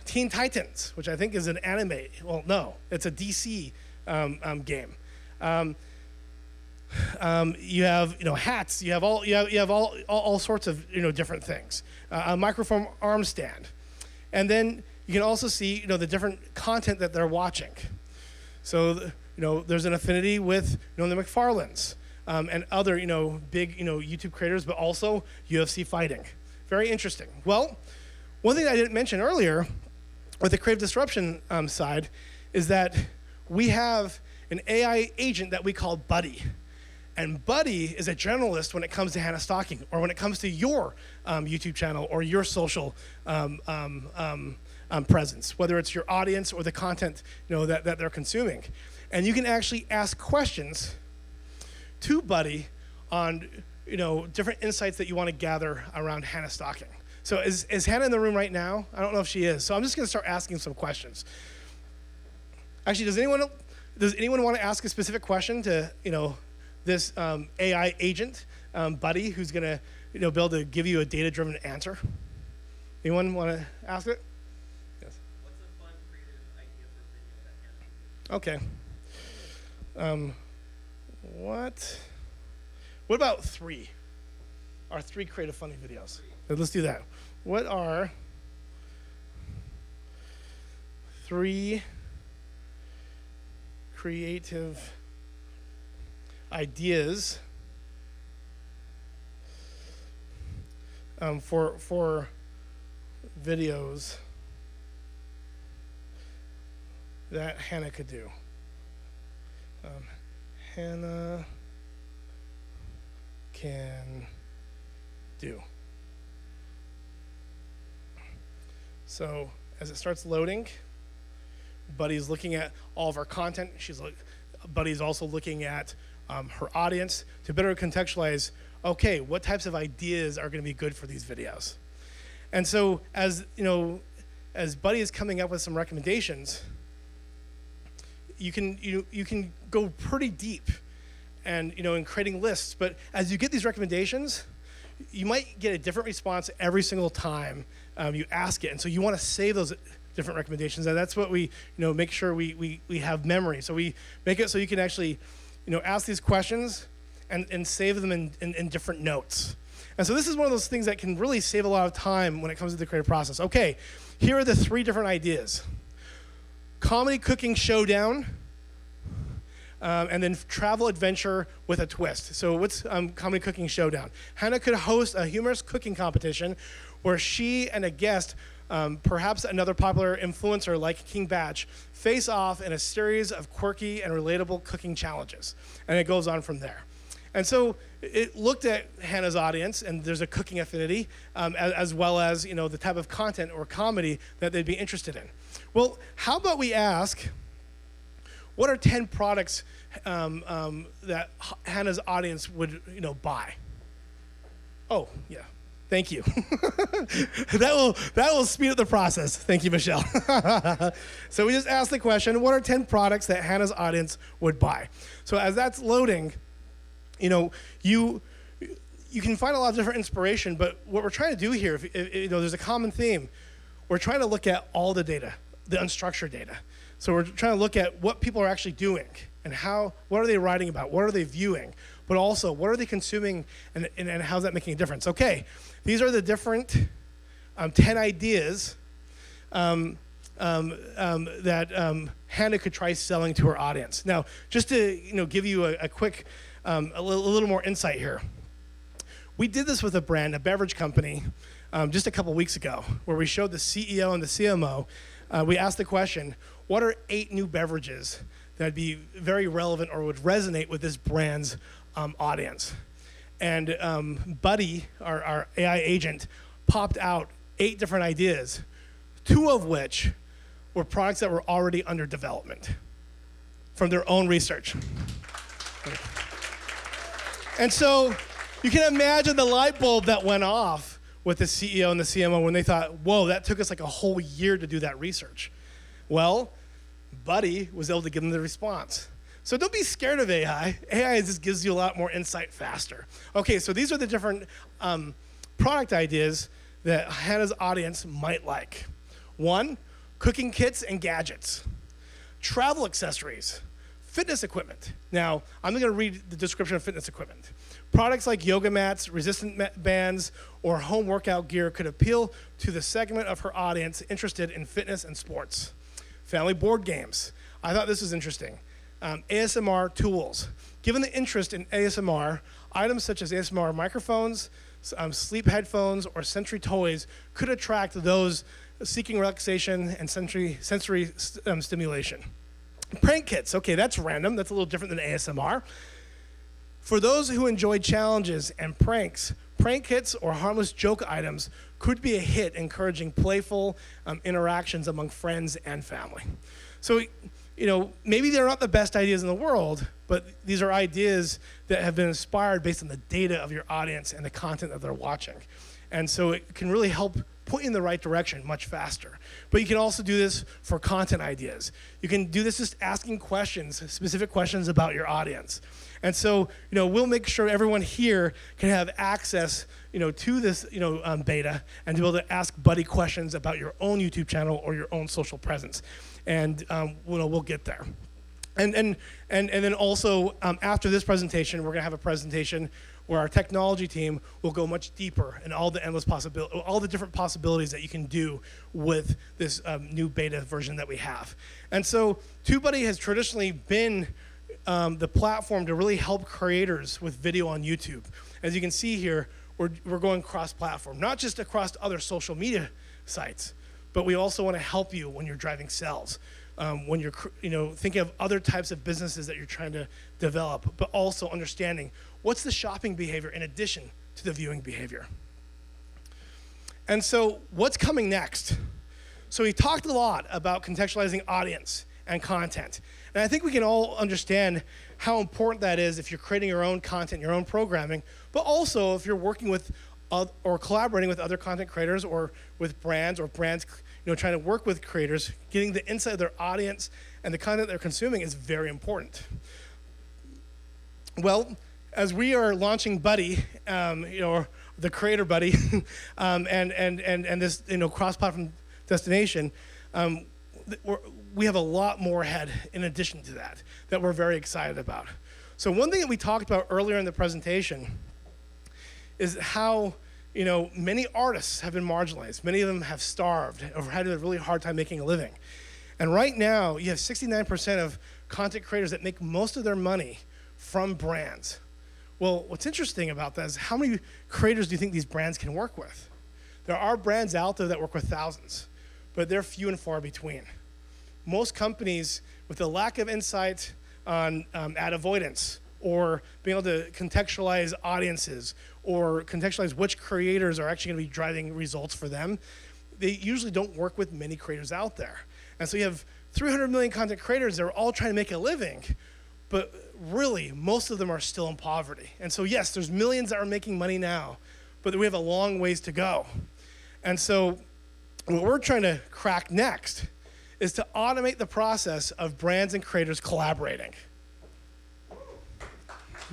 Teen Titans, which I think is an anime. Well, no, it's a DC game. You have hats. You have all sorts of different things. A microphone arm stand, and then you can also see the different content that they're watching. So there's an affinity with the McFarlanes and other big YouTube creators, but also UFC fighting. Very interesting. Well, one thing I didn't mention earlier with the creative disruption side is that we have an AI agent that we call Buddy. And Buddy is a generalist when it comes to Hannah Stocking or when it comes to your YouTube channel or your social presence, whether it's your audience or the content that they're consuming. And you can actually ask questions to Buddy on different insights that you want to gather around Hannah Stocking. So is Hannah in the room right now? I don't know if she is. So I'm just going to start asking some questions. Actually, does anyone want to ask a specific question to this AI agent Buddy, who's gonna be able to give you a data-driven answer. Anyone want to ask it? Yes. What's a fun, creative idea for a video that Hannah could do? What about 3? Our 3 creative, funny videos. Let's do that. What are 3 creative ideas for videos that Hannah could do? Hannah can do. So as it starts loading, Buddy's looking at all of our content. Buddy's also looking at her audience to better contextualize, okay, what types of ideas are going to be good for these videos? And so as Buddy is coming up with some recommendations, you can go pretty deep and in creating lists, but as you get these recommendations, you might get a different response every single time you ask it. And so you want to save those different recommendations, and that's what we make sure we have memory. So we make it so you can actually ask these questions and save them in different notes. And so this is one of those things that can really save a lot of time when it comes to the creative process. Okay, here are the 3 different ideas. Comedy cooking showdown, and then travel adventure with a twist. So what's comedy cooking showdown? Hannah could host a humorous cooking competition where she and a guest, perhaps another popular influencer like King Bach, face off in a series of quirky and relatable cooking challenges. And it goes on from there. And so it looked at Hannah's audience, and there's a cooking affinity, as well as the type of content or comedy that they'd be interested in. Well, how about we ask, what are 10 products that Hannah's audience would buy? Oh, yeah. Thank you. that will speed up the process. Thank you, Michelle. So we just asked the question, what are 10 products that Hannah's audience would buy? So as that's loading, you can find a lot of different inspiration, but what we're trying to do here, if there's a common theme, we're trying to look at all the data, the unstructured data. So we're trying to look at what people are actually doing and what are they writing about, what are they viewing, but also what are they consuming and how's that making a difference? Okay, these are the different 10 ideas that Hannah could try selling to her audience. Now, just to give you a quick, a little more insight here. We did this with a beverage company, just a couple weeks ago, where we showed the CEO and the CMO. We asked the question, what are 8 new beverages that'd be very relevant or would resonate with this brand's audience? And Buddy, our AI agent, popped out 8 different ideas, 2 of which were products that were already under development from their own research. And so you can imagine the light bulb that went off with the CEO and the CMO when they thought, whoa, that took us like a whole year to do that research. Well, Buddy was able to give them the response. So don't be scared of AI. AI just gives you a lot more insight faster. Okay, so these are the different product ideas that Hannah's audience might like. 1, cooking kits and gadgets. Travel accessories. Fitness equipment. Now, I'm going to read the description of fitness equipment. Products like yoga mats, resistant bands, or home workout gear could appeal to the segment of her audience interested in fitness and sports. Family board games. I thought this was interesting. ASMR tools. Given the interest in ASMR, items such as ASMR microphones, sleep headphones, or sensory toys could attract those seeking relaxation and sensory stimulation. Prank kits. Okay, that's random. That's a little different than ASMR. For those who enjoy challenges and pranks, prank kits or harmless joke items could be a hit, encouraging playful interactions among friends and family. So, maybe they're not the best ideas in the world, but these are ideas that have been inspired based on the data of your audience and the content that they're watching. And so it can really help point you in the right direction much faster. But you can also do this for content ideas. You can do this just asking questions, specific questions about your audience. And so, we'll make sure everyone here can have access, to this, beta and to be able to ask Buddy questions about your own YouTube channel or your own social presence. And, we'll get there. And then also, after this presentation, we're going to have a presentation where our technology team will go much deeper in all the different possibilities that you can do with this new beta version that we have. And so TubeBuddy has traditionally been the platform to really help creators with video on YouTube. As you can see here, we're going cross-platform, not just across other social media sites, but we also want to help you when you're driving sales, when you're thinking of other types of businesses that you're trying to develop, but also understanding what's the shopping behavior in addition to the viewing behavior. And so what's coming next? So we talked a lot about contextualizing audience and content. And I think we can all understand how important that is if you're creating your own content, your own programming, but also if you're working with or collaborating with other content creators or with brands trying to work with creators, getting the insight of their audience and the content they're consuming is very important. Well, as we are launching Buddy, the Creator Buddy, and this cross-platform destination, we have a lot more ahead in addition to that we're very excited about. So one thing that we talked about earlier in the presentation is how many artists have been marginalized. Many of them have starved or had a really hard time making a living. And right now, you have 69% of content creators that make most of their money from brands. Well, what's interesting about that is how many creators do you think these brands can work with? There are brands out there that work with thousands, but they're few and far between. Most companies, with the lack of insight on ad avoidance, or being able to contextualize audiences, or contextualize which creators are actually going to be driving results for them, they usually don't work with many creators out there. And so you have 300 million content creators that are all trying to make a living, but really, most of them are still in poverty. And so yes, there's millions that are making money now, but we have a long ways to go. And so what we're trying to crack next is to automate the process of brands and creators collaborating.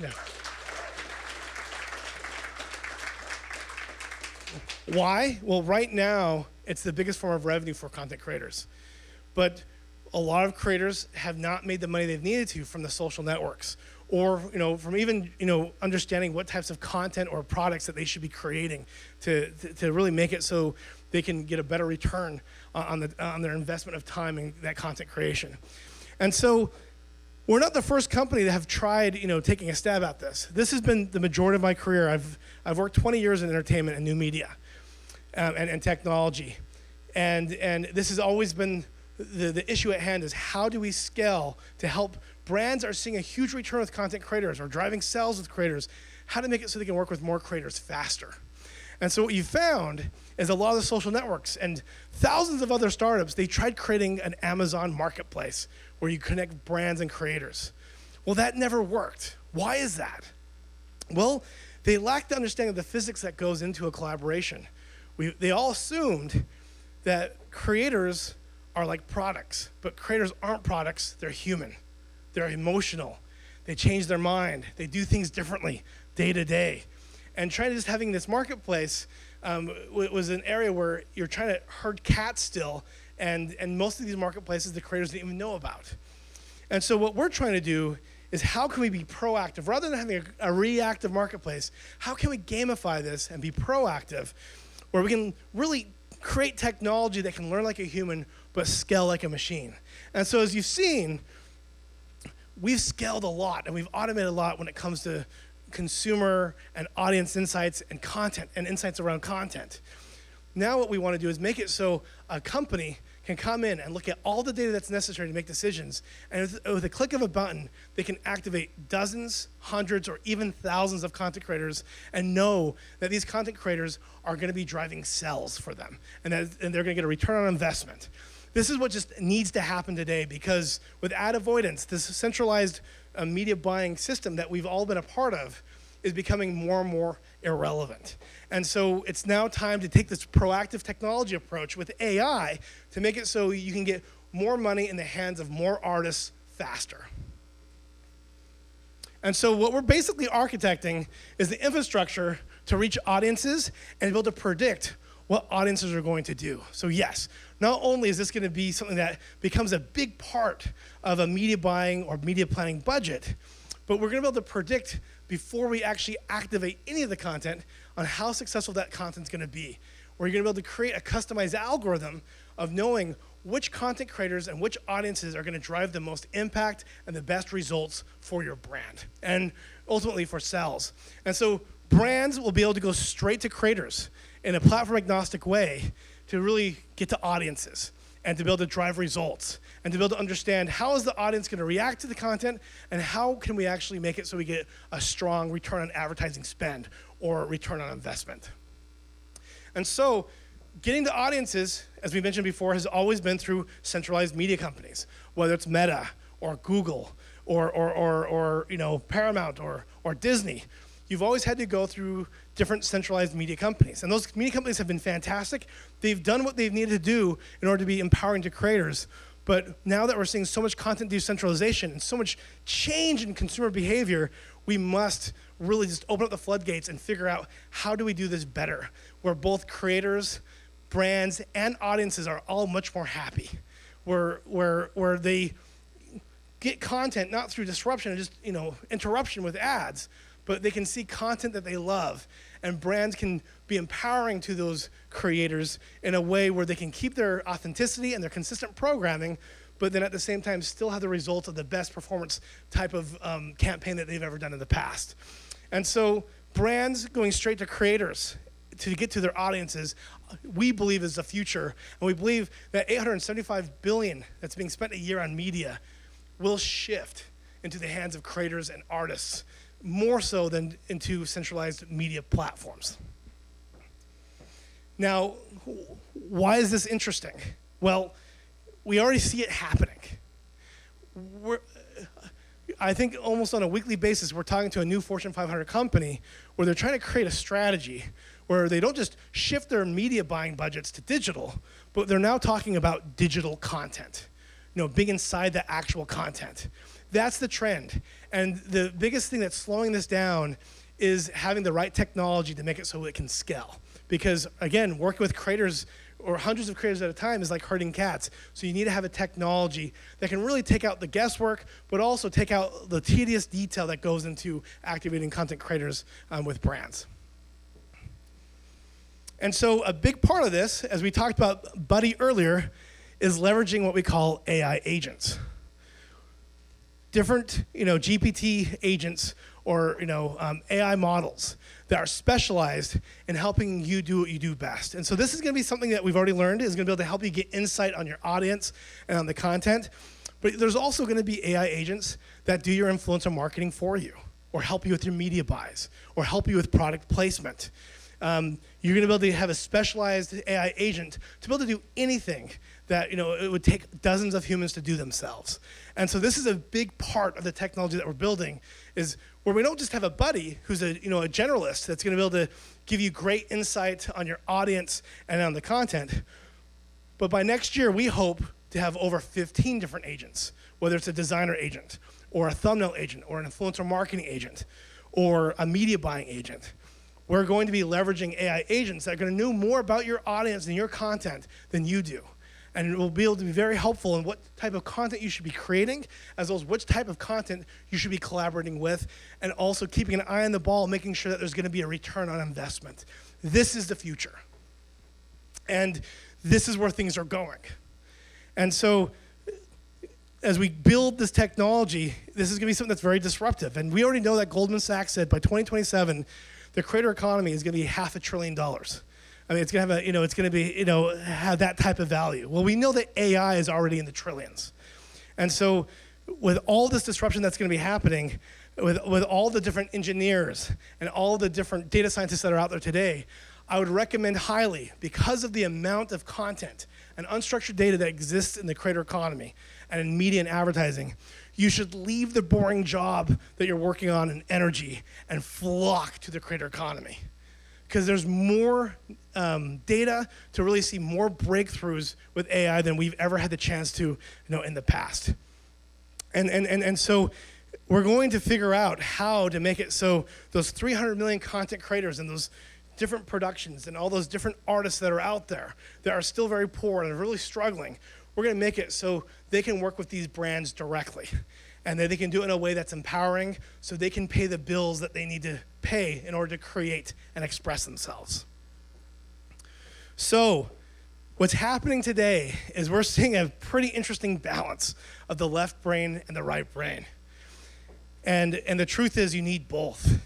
Yeah. Why? Well, right now, it's the biggest form of revenue for content creators. But a lot of creators have not made the money they've needed to from the social networks, or from even understanding what types of content or products that they should be creating to really make it so they can get a better return on their investment of time in that content creation. And so we're not the first company that have tried taking a stab at this. This has been the majority of my career. I've worked 20 years in entertainment and new media and technology, and this has always been the issue at hand is how do we scale to help brands are seeing a huge return with content creators or driving sales with creators, how to make it so they can work with more creators faster. And so what you found is a lot of the social networks and thousands of other startups, they tried creating an Amazon marketplace where you connect brands and creators. Well, that never worked. Why is that? Well, they lacked the understanding of the physics that goes into a collaboration. They all assumed that creators are like products, but creators aren't products, they're human. They're emotional. They change their mind. They do things differently day to day. And trying to just having this marketplace was an area where you're trying to herd cats still, and most of these marketplaces the creators didn't even know about. And so what we're trying to do is how can we be proactive? Rather than having a reactive marketplace, how can we gamify this and be proactive where we can really create technology that can learn like a human but scale like a machine? And so as you've seen, we've scaled a lot and we've automated a lot when it comes to consumer and audience insights and content and insights around content. Now what we want to do is make it so a company can come in and look at all the data that's necessary to make decisions, and with a click of a button, they can activate dozens, hundreds, or even thousands of content creators and know that these content creators are going to be driving sales for them, and they're going to get a return on investment. This is what just needs to happen today, because with ad avoidance, this centralized media buying system that we've all been a part of is becoming more and more irrelevant. And so it's now time to take this proactive technology approach with AI to make it so you can get more money in the hands of more artists faster. And so what we're basically architecting is the infrastructure to reach audiences and be able to predict what audiences are going to do. So yes, not only is this going to be something that becomes a big part of a media buying or media planning budget, but we're going to be able to predict before we actually activate any of the content on how successful that content's going to be. We're going to be able to create a customized algorithm of knowing which content creators and which audiences are going to drive the most impact and the best results for your brand and ultimately for sales. And so brands will be able to go straight to creators in a platform agnostic way to really get to audiences and to be able to drive results and to be able to understand how is the audience going to react to the content and how can we actually make it so we get a strong return on advertising spend or return on investment. And so getting to audiences, as we mentioned before, has always been through centralized media companies, whether it's Meta or Google or you know, Paramount or Disney. You've always had to go through different centralized media companies. And those media companies have been fantastic. They've done what they've needed to do in order to be empowering to creators. But now that we're seeing so much content decentralization and so much change in consumer behavior, we must really just open up the floodgates and figure out how do we do this better, where both creators, brands, and audiences are all much more happy, where they get content not through disruption and just, you know, interruption with ads, but they can see content that they love, and brands can be empowering to those creators in a way where they can keep their authenticity and their consistent programming, but then at the same time still have the results of the best performance type of campaign that they've ever done in the past. And so brands going straight to creators to get to their audiences, we believe is the future, and we believe that $875 billion that's being spent a year on media will shift into the hands of creators and artists, more so than into centralized media platforms. Now, why is this interesting? Well, we already see it happening. I think almost on a weekly basis, we're talking to a new Fortune 500 company where they're trying to create a strategy where they don't just shift their media buying budgets to digital, but they're now talking about digital content, you know, being inside the actual content. That's the trend. And the biggest thing that's slowing this down is having the right technology to make it so it can scale. Because again, working with creators or hundreds of creators at a time is like herding cats. So you need to have a technology that can really take out the guesswork, but also take out the tedious detail that goes into activating content creators with brands. And so a big part of this, as we talked about Buddy earlier, is leveraging what we call AI agents. Different, you know, GPT agents or, you know, AI models that are specialized in helping you do what you do best. And so this is going to be something that we've already learned is going to be able to help you get insight on your audience and on the content. But there's also going to be AI agents that do your influencer marketing for you, or help you with your media buys, or help you with product placement. You're going to be able to have a specialized AI agent to be able to do anything that, you know, it would take dozens of humans to do themselves. And so this is a big part of the technology that we're building, is where we don't just have a buddy who's a, you know, a generalist that's going to be able to give you great insight on your audience and on the content. But by next year, we hope to have over 15 different agents, whether it's a designer agent or a thumbnail agent or an influencer marketing agent or a media buying agent. We're going to be leveraging AI agents that are going to know more about your audience and your content than you do. And it will be able to be very helpful in what type of content you should be creating, as well as which type of content you should be collaborating with, and also keeping an eye on the ball, making sure that there's going to be a return on investment. This is the future. And this is where things are going. And so as we build this technology, this is going to be something that's very disruptive. And we already know that Goldman Sachs said by 2027, the creator economy is going to be $500 billion. I mean, it's going to have it's going to be, have that type of value. Well, we know that AI is already in the trillions. And so with all this disruption that's going to be happening, with all the different engineers and all the different data scientists that are out there today, I would recommend highly, because of the amount of content and unstructured data that exists in the creator economy and in media and advertising, you should leave the boring job that you're working on in energy and flock to the creator economy. Because there's more data to really see more breakthroughs with AI than we've ever had the chance to, in the past. And so we're going to figure out how to make it so those 300 million content creators and those different productions and all those different artists that are out there that are still very poor and are really struggling, we're going to make it so they can work with these brands directly, and that they can do it in a way that's empowering so they can pay the bills that they need to pay in order to create and express themselves. So what's happening today is we're seeing a pretty interesting balance of the left brain and the right brain. And the truth is you need both.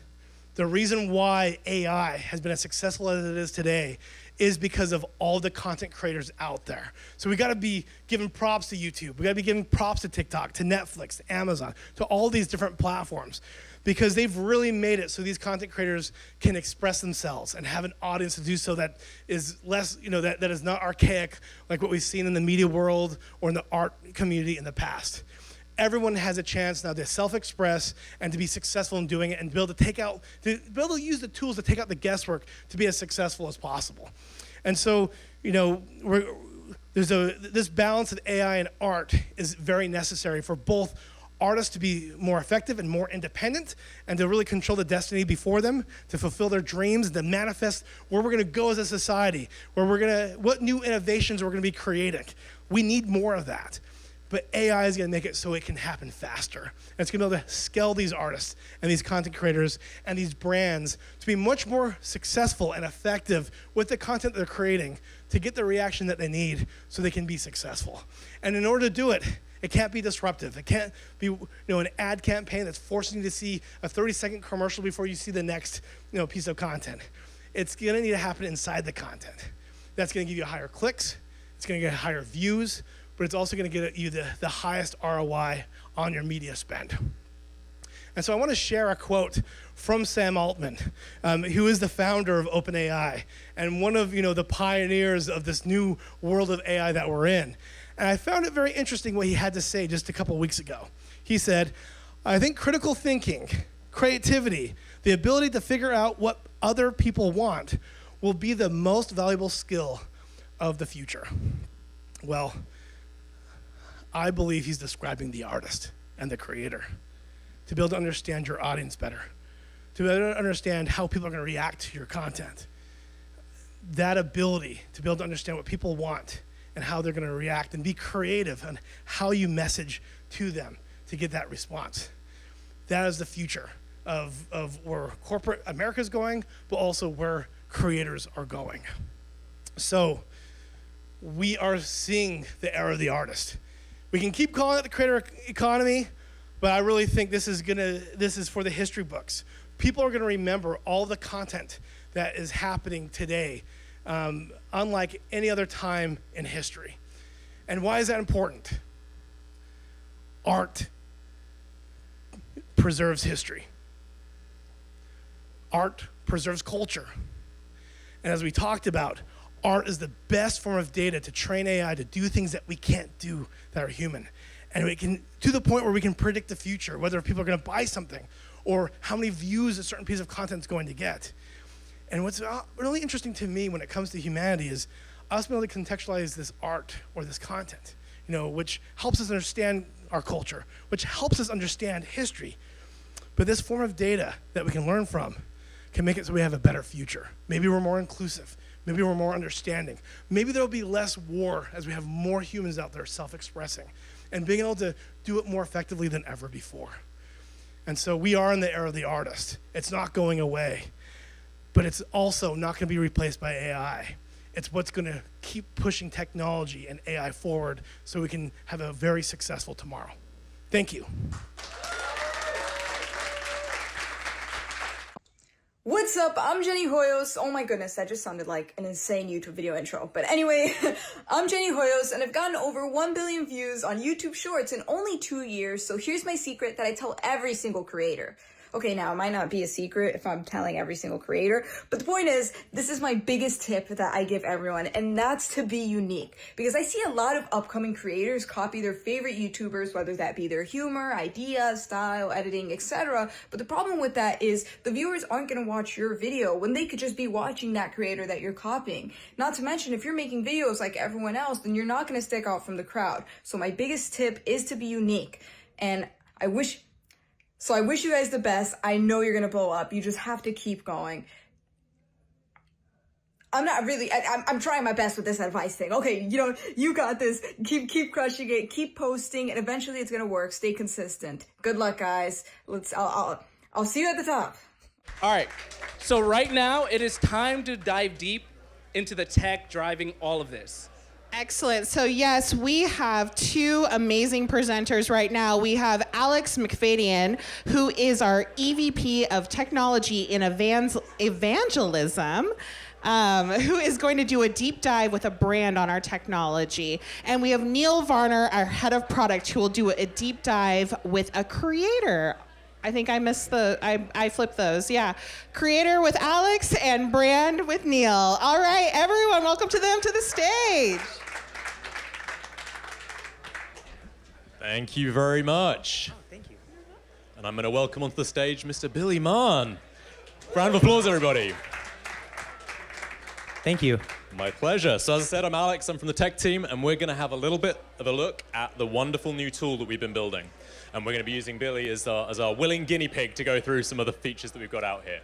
The reason why AI has been as successful as it is today is because of all the content creators out there. So we gotta be giving props to YouTube. We gotta be giving props to TikTok, to Netflix, to Amazon, to all these different platforms, because they've really made it so these content creators can express themselves and have an audience to do so that is less, that is not archaic like what we've seen in the media world or in the art community in the past. Everyone has a chance now to self-express and to be successful in doing it and be able to use the tools to take out the guesswork to be as successful as possible. And so, this balance of AI and art is very necessary for both artists to be more effective and more independent and to really control the destiny before them, to fulfill their dreams, to manifest where we're gonna go as a society, what new innovations we're gonna be creating. We need more of that. But AI is going to make it so it can happen faster. And it's going to be able to scale these artists and these content creators and these brands to be much more successful and effective with the content they're creating to get the reaction that they need so they can be successful. And in order to do it, it can't be disruptive. It can't be an ad campaign that's forcing you to see a 30-second commercial before you see the next piece of content. It's going to need to happen inside the content. That's going to give you higher clicks. It's going to get higher views, but it's also going to get you the highest ROI on your media spend. And so I want to share a quote from Sam Altman, who is the founder of OpenAI and one of the pioneers of this new world of AI that we're in. And I found it very interesting what he had to say just a couple weeks ago. He said, "I think critical thinking, creativity, the ability to figure out what other people want will be the most valuable skill of the future." Well, I believe he's describing the artist and the creator. To be able to understand your audience better, to be able to understand how people are going to react to your content. That ability to be able to understand what people want and how they're going to react and be creative on how you message to them to get that response. That is the future of where corporate America is going, but also where creators are going. So we are seeing the era of the artist. We can keep calling it the creator economy, but I really think this is for the history books. People are gonna remember all the content that is happening today, unlike any other time in history. And why is that important? Art preserves history. Art preserves culture. And as we talked about, art is the best form of data to train AI to do things that we can't do that are human. And we can, to the point where we can predict the future, whether people are gonna buy something or how many views a certain piece of content is going to get. And what's really interesting to me when it comes to humanity is us being able to contextualize this art or this content, which helps us understand our culture, which helps us understand history. But this form of data that we can learn from can make it so we have a better future. Maybe we're more inclusive. Maybe we're more understanding. Maybe there'll be less war as we have more humans out there self-expressing and being able to do it more effectively than ever before. And so we are in the era of the artist. It's not going away, but it's also not gonna be replaced by AI. It's what's gonna keep pushing technology and AI forward so we can have a very successful tomorrow. Thank you. What's up? I'm Jenny Hoyos. Oh my goodness, that just sounded like an insane YouTube video intro. But anyway, I'm Jenny Hoyos, and I've gotten over 1 billion views on YouTube Shorts in only 2 years. So here's my secret that I tell every single creator. Okay, now it might not be a secret if I'm telling every single creator, but the point is, this is my biggest tip that I give everyone, and that's to be unique. Because I see a lot of upcoming creators copy their favorite YouTubers, whether that be their humor, ideas, style, editing, etc. But the problem with that is the viewers aren't going to watch your video when they could just be watching that creator that you're copying. Not to mention, if you're making videos like everyone else, then you're not going to stick out from the crowd. So my biggest tip is to be unique. And I wish So I wish you guys the best. I know you're gonna blow up. You just have to keep going. I'm trying my best with this advice thing. Okay, you got this. Keep crushing it. Keep posting, and eventually it's gonna work. Stay consistent. Good luck, guys. I'll see you at the top. All right, so right now it is time to dive deep into the tech driving all of this. Excellent. So yes, we have two amazing presenters right now. We have Alex McFadyen, who is our EVP of Technology in Evangelism, who is going to do a deep dive with a brand on our technology. And we have Neil Varner, our head of product, who will do a deep dive with a creator. I think I missed I flipped those. Yeah. Creator with Alex and brand with Neil. All right, everyone, welcome to them to the stage. Thank you very much. Oh, thank you. And I'm going to welcome onto the stage Mr. Billy Mann. Round of applause, everybody. Thank you. My pleasure. So as I said, I'm Alex. I'm from the tech team, and we're going to have a little bit of a look at the wonderful new tool that we've been building. And we're going to be using Billy as our willing guinea pig to go through some of the features that we've got out here.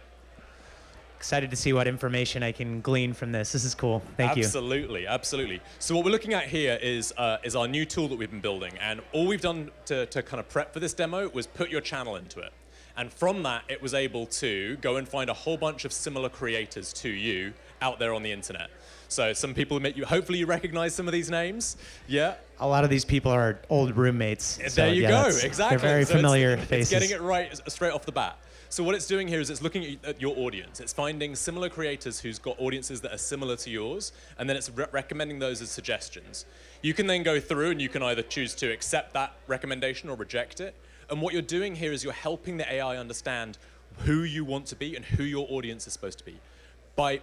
Excited to see what information I can glean from this. This is cool. Thank you. Absolutely, absolutely. So what we're looking at here is our new tool that we've been building. And all we've done to kind of prep for this demo was put your channel into it. And from that, it was able to go and find a whole bunch of similar creators to you out there on the internet. So some people hopefully you recognize some of these names. Yeah. A lot of these people are old roommates. There you go, exactly. They're very familiar faces. It's getting it right straight off the bat. So what it's doing here is it's looking at your audience. It's finding similar creators who's got audiences that are similar to yours, and then it's recommending those as suggestions. You can then go through and you can either choose to accept that recommendation or reject it. And what you're doing here is you're helping the AI understand who you want to be and who your audience is supposed to be.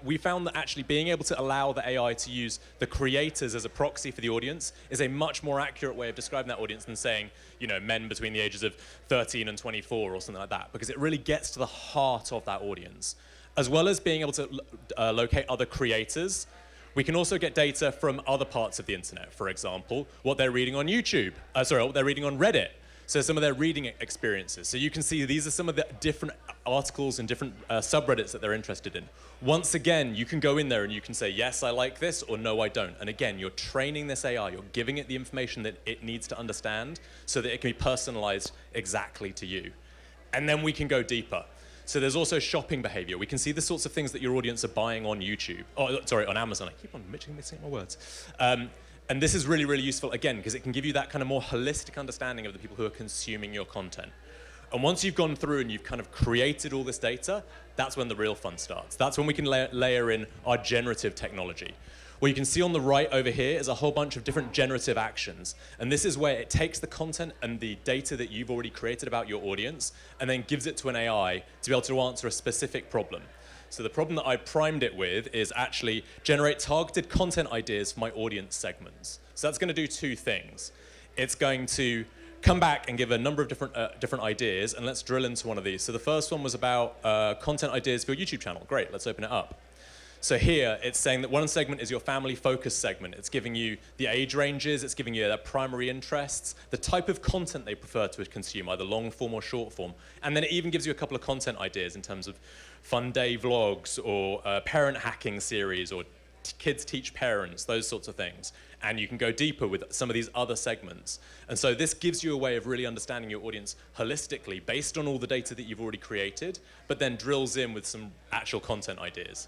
We found that actually being able to allow the AI to use the creators as a proxy for the audience is a much more accurate way of describing that audience than saying, men between the ages of 13 and 24 or something like that, because it really gets to the heart of that audience. As well as being able to locate other creators, we can also get data from other parts of the internet. For example, what they're reading on YouTube, what they're reading on Reddit. So some of their reading experiences. So you can see these are some of the different articles and different subreddits that they're interested in. Once again, you can go in there and you can say, yes, I like this, or no, I don't. And again, you're training this AI. You're giving it the information that it needs to understand so that it can be personalized exactly to you. And then we can go deeper. So there's also shopping behavior. We can see the sorts of things that your audience are buying on YouTube. On Amazon. I keep on mixing up my words. And this is really, really useful, again, because it can give you that kind of more holistic understanding of the people who are consuming your content. And once you've gone through and you've kind of created all this data, that's when the real fun starts. That's when we can layer in our generative technology. What you can see on the right over here is a whole bunch of different generative actions. And this is where it takes the content and the data that you've already created about your audience and then gives it to an AI to be able to answer a specific problem. So the problem that I primed it with is actually generate targeted content ideas for my audience segments. So that's going to do two things. It's going to come back and give a number of different ideas, and let's drill into one of these. So the first one was about content ideas for your YouTube channel. Great, let's open it up. So here, it's saying that one segment is your family focus segment. It's giving you the age ranges, it's giving you their primary interests, the type of content they prefer to consume, either long form or short form. And then it even gives you a couple of content ideas in terms of fun day vlogs or parent hacking series or kids teach parents, those sorts of things. And you can go deeper with some of these other segments. And so this gives you a way of really understanding your audience holistically based on all the data that you've already created, but then drills in with some actual content ideas.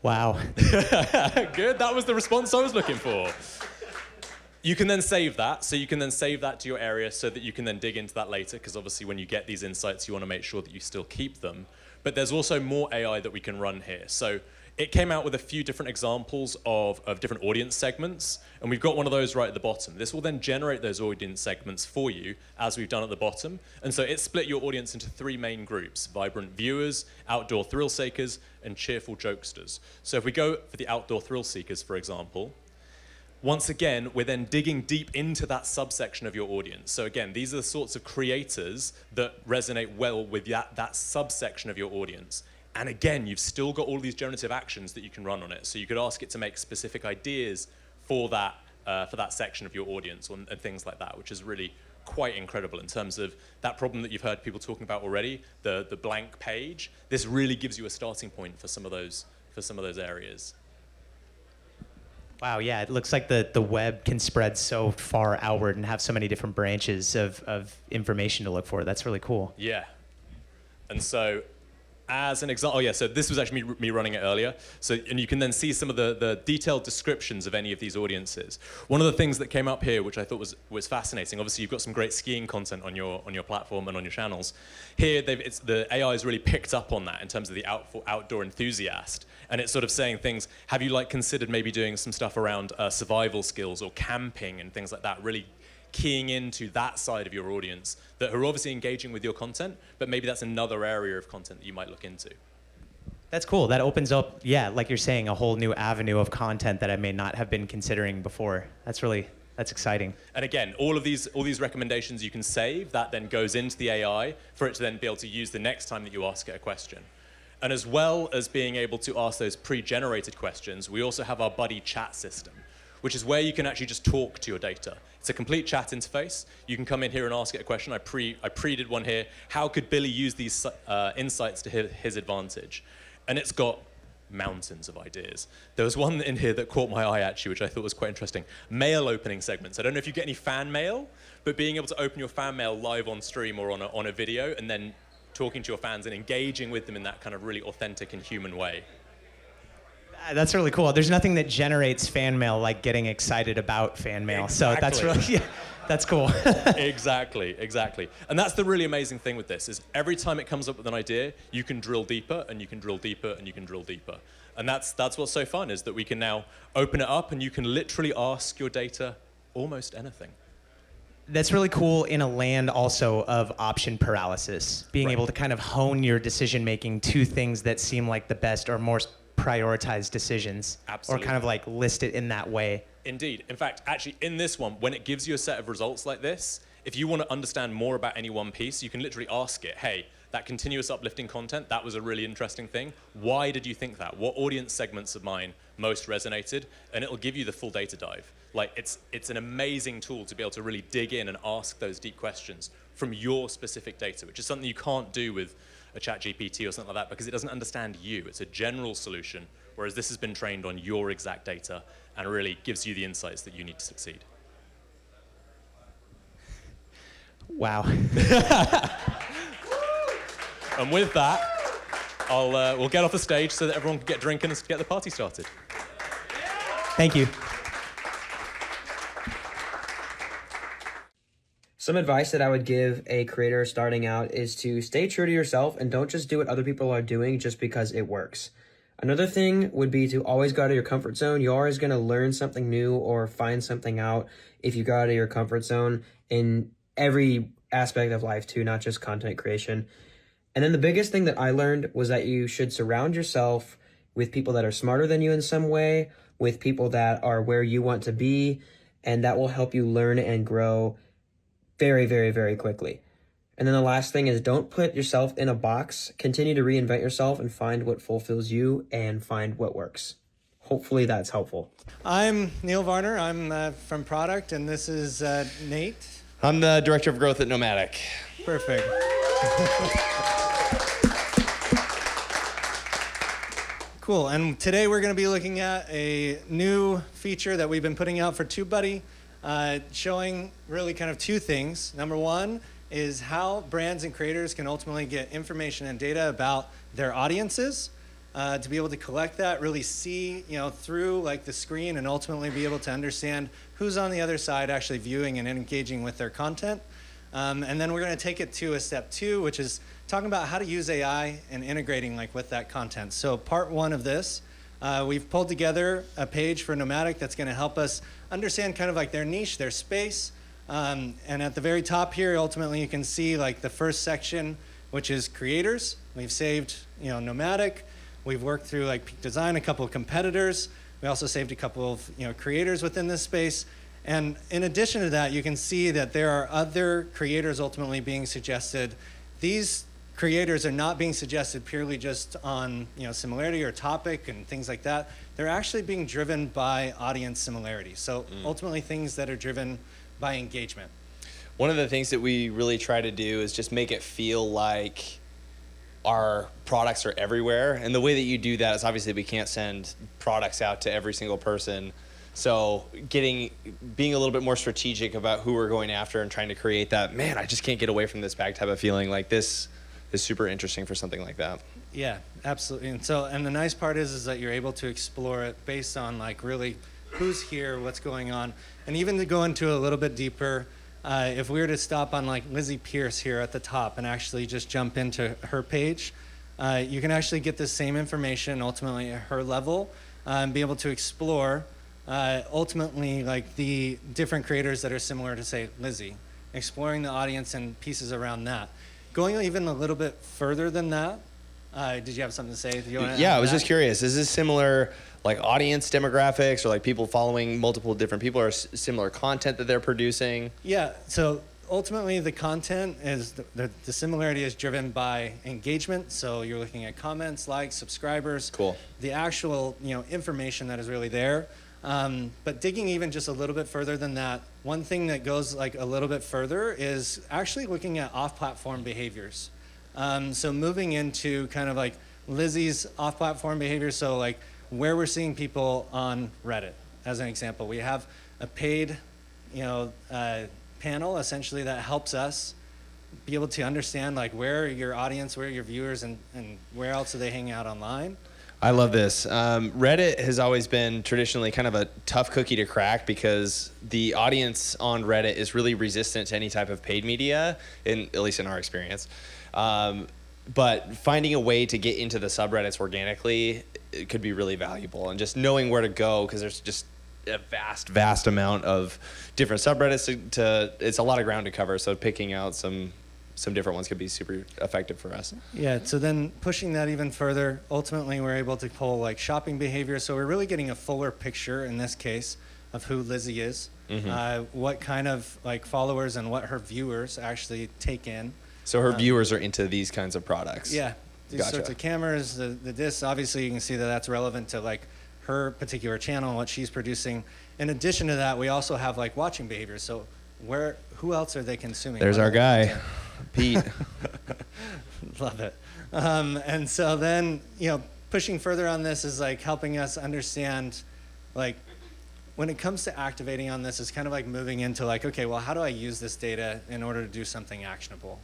Wow. Good, that was the response I was looking for. You can then save that. So you can then save that to your area so that you can then dig into that later, because obviously when you get these insights, you want to make sure that you still keep them. But there's also more AI that we can run here. So it came out with a few different examples of different audience segments, and we've got one of those right at the bottom. This will then generate those audience segments for you, as we've done at the bottom. And so it split your audience into three main groups: vibrant viewers, outdoor thrill seekers, and cheerful jokesters. So if we go for the outdoor thrill seekers, for example, once again, we're then digging deep into that subsection of your audience. So again, these are the sorts of creators that resonate well with that subsection of your audience. And again, you've still got all these generative actions that you can run on it. So you could ask it to make specific ideas for that section of your audience and things like that, which is really quite incredible in terms of that problem that you've heard people talking about already, the blank page. This really gives you a starting point for some of those areas. Wow, yeah, it looks like the web can spread so far outward and have so many different branches of information to look for. That's really cool. Yeah. And so as an example, so this was actually me running it earlier. So, and you can then see some of the detailed descriptions of any of these audiences. One of the things that came up here, which I thought was fascinating, obviously you've got some great skiing content on your platform and on your channels. Here, the AI has really picked up on that in terms of the outdoor enthusiast. And it's sort of saying things, have you considered maybe doing some stuff around survival skills or camping and things like that, really keying into that side of your audience that are obviously engaging with your content, but maybe that's another area of content that you might look into. That's cool. That opens up, like you're saying, a whole new avenue of content that I may not have been considering before. That's exciting. And again, all these recommendations you can save, that then goes into the AI for it to then be able to use the next time that you ask it a question. And as well as being able to ask those pre-generated questions, we also have our Buddy chat system, which is where you can actually just talk to your data. It's a complete chat interface. You can come in here and ask it a question. I pre-did one here. How could Billy use these insights to his advantage? And it's got mountains of ideas. There was one in here that caught my eye actually, which I thought was quite interesting. Mail opening segments. I don't know if you get any fan mail, but being able to open your fan mail live on stream or on a video and then talking to your fans and engaging with them in that kind of really authentic and human way. That's really cool. There's nothing that generates fan mail like getting excited about fan mail. Exactly. So that's really, that's cool. Exactly. And that's the really amazing thing with this is every time it comes up with an idea, you can drill deeper and you can drill deeper and you can drill deeper. And that's what's so fun is that we can now open it up and you can literally ask your data almost anything. That's really cool in a land also of option paralysis, being able to kind of hone your decision making to things that seem like the best or more prioritized decisions. Absolutely. Or kind of like list it in that way. Indeed. In fact, actually in this one, when it gives you a set of results like this, if you want to understand more about any one piece, you can literally ask it, hey, that continuous uplifting content, that was a really interesting thing. Why did you think that? What audience segments of mine most resonated? And it'll give you the full data dive. Like it's an amazing tool to be able to really dig in and ask those deep questions from your specific data, which is something you can't do with a chat GPT or something like that because it doesn't understand you. It's a general solution, whereas this has been trained on your exact data and really gives you the insights that you need to succeed. Wow. And with that, we'll get off the stage so that everyone can get drinking and get the party started. Thank you. Some advice that I would give a creator starting out is to stay true to yourself and don't just do what other people are doing just because it works. Another thing would be to always go out of your comfort zone. You're always going to learn something new or find something out if you go out of your comfort zone in every aspect of life too, not just content creation. And then the biggest thing that I learned was that you should surround yourself with people that are smarter than you in some way, with people that are where you want to be, and that will help you learn and grow very, very, very quickly. And then the last thing is don't put yourself in a box. Continue to reinvent yourself and find what fulfills you and find what works. Hopefully that's helpful. I'm Neil Varner. I'm from Product, and this is Nate. I'm the Director of Growth at Nomadic. Perfect. Cool, and today we're going to be looking at a new feature that we've been putting out for TubeBuddy, showing really kind of two things. Number one is how brands and creators can ultimately get information and data about their audiences, to be able to collect that, really see, through like the screen and ultimately be able to understand who's on the other side actually viewing and engaging with their content. And then we're going to take it to a step two, which is talking about how to use AI and integrating with that content. So part one of this, we've pulled together a page for Nomadic that's going to help us understand kind of like their niche, their space. And at the very top here, ultimately you can see the first section, which is creators. We've saved, Nomadic. We've worked through Peak Design, a couple of competitors. We also saved a couple of creators within this space. And in addition to that, you can see that there are other creators ultimately being suggested. These creators are not being suggested purely just on similarity or topic and things like that. They're actually being driven by audience similarity. So ultimately things that are driven by engagement. one of the things that we really try to do is just make it feel like our products are everywhere. And the way that you do that is obviously we can't send products out to every single person. So being a little bit more strategic about who we're going after and trying to create that, man, I just can't get away from this bag type of feeling. Like this is super interesting for something like that. Yeah, absolutely. And the nice part is that you're able to explore it based on like really who's here, what's going on, and even to go into a little bit deeper. If we were to stop on like Lizzie Pierce here at the top and actually just jump into her page, you can actually get the same information ultimately at her level and be able to explore ultimately like the different creators that are similar to say Lizzie, exploring the audience and pieces around that. Going even a little bit further than that, did you have something to say? Yeah, I was just curious. Is this similar like audience demographics or like people following multiple different people or similar content that they're producing? Yeah, so ultimately the content is, the similarity is driven by engagement. So you're looking at comments, likes, subscribers. Cool. The actual, information that is really there. But digging even just a little bit further than that, one thing that goes like a little bit further is actually looking at off-platform behaviors. So moving into kind of like Lizzie's off-platform behavior, so like where we're seeing people on Reddit, as an example. We have a paid, panel essentially that helps us be able to understand like where your audience, where your viewers, and where else are they hanging out online. I love this. Reddit has always been traditionally kind of a tough cookie to crack because the audience on Reddit is really resistant to any type of paid media, at least in our experience. But finding a way to get into the subreddits organically, it could be really valuable. And just knowing where to go, because there's just a vast amount of different subreddits it's a lot of ground to cover. So picking out some different ones could be super effective for us. Yeah, so then pushing that even further, ultimately we're able to pull like shopping behavior. So we're really getting a fuller picture in this case of who Lizzie is, what kind of like followers and what her viewers actually take in. So her viewers are into these kinds of products. Yeah, these sorts of cameras, the discs, obviously you can see that that's relevant to like her particular channel and what she's producing. In addition to that, we also have like watching behaviors. So who else are they consuming? There's our guy, Pete. Love it. And so then, pushing further on this is like helping us understand, like, when it comes to activating on this, is kind of like moving into like, okay, well, how do I use this data in order to do something actionable?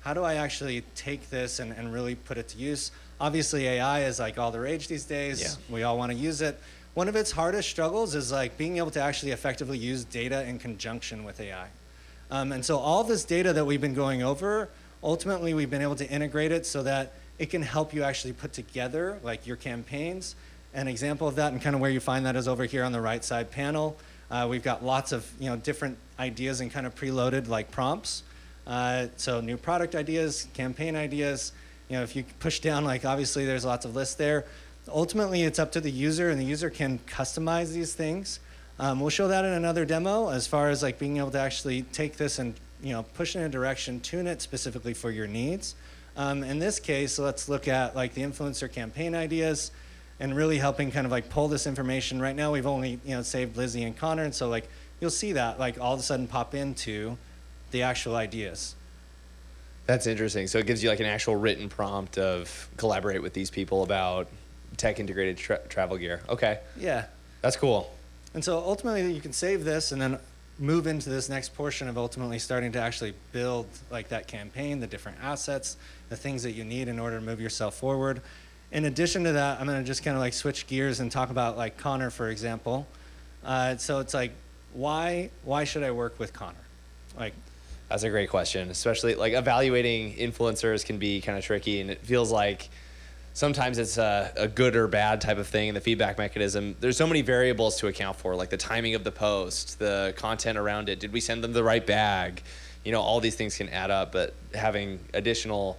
How do I actually take this and really put it to use? Obviously, AI is like all the rage these days. Yeah. We all want to use it. One of its hardest struggles is like being able to actually effectively use data in conjunction with AI. And so all this data that we've been going over, ultimately we've been able to integrate it so that it can help you actually put together like your campaigns. An example of that and kind of where you find that is over here on the right side panel. We've got lots of different ideas and kind of preloaded like prompts. So new product ideas, campaign ideas. If you push down, like obviously there's lots of lists there. Ultimately, it's up to the user, and the user can customize these things. We'll show that in another demo as far as like being able to actually take this and push in a direction, tune it specifically for your needs. In this case, let's look at like the influencer campaign ideas and really helping kind of like pull this information. Right now, we've only saved Lizzie and Connor, and so like you'll see that like all of a sudden pop into the actual ideas. That's interesting. So it gives you like an actual written prompt of collaborate with these people about tech integrated travel gear. Okay. Yeah. That's cool. And so ultimately you can save this and then move into this next portion of ultimately starting to actually build like that campaign, the different assets, the things that you need in order to move yourself forward. In addition to that, I'm going to just kind of like switch gears and talk about like Connor, for example. So it's like, why should I work with Connor? Like, that's a great question, especially like evaluating influencers can be kind of tricky, and it feels like sometimes it's a good or bad type of thing in the feedback mechanism. There's so many variables to account for, like the timing of the post, the content around it. Did we send them the right bag? All these things can add up, but having additional,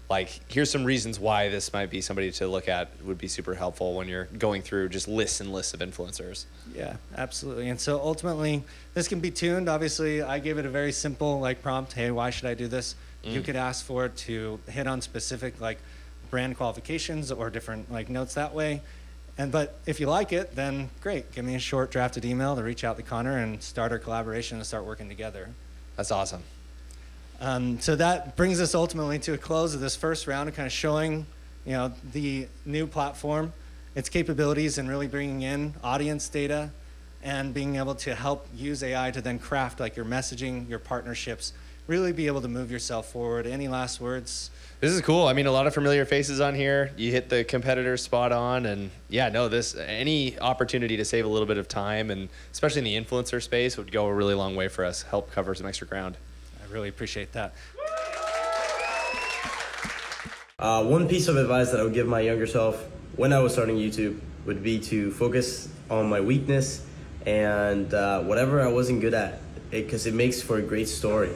like, here's some reasons why this might be somebody to look at would be super helpful when you're going through just lists and lists of influencers. Yeah, absolutely. And so ultimately, this can be tuned. Obviously, I gave it a very simple like prompt. Hey, why should I do this? You could ask for it to hit on specific like brand qualifications or different like notes that way. But if you like it, then great. Give me a short drafted email to reach out to Connor and start our collaboration and start working together. That's awesome. So that brings us ultimately to a close of this first round of kind of showing, the new platform, its capabilities, and really bringing in audience data and being able to help use AI to then craft like your messaging, your partnerships, really be able to move yourself forward. Any last words? This is cool. I mean, a lot of familiar faces on here. You hit the competitors spot on, and any opportunity to save a little bit of time, and especially in the influencer space, would go a really long way for us. Help cover some extra ground. I really appreciate that. One piece of advice that I would give my younger self when I was starting YouTube would be to focus on my weakness and whatever I wasn't good at, because it makes for a great story.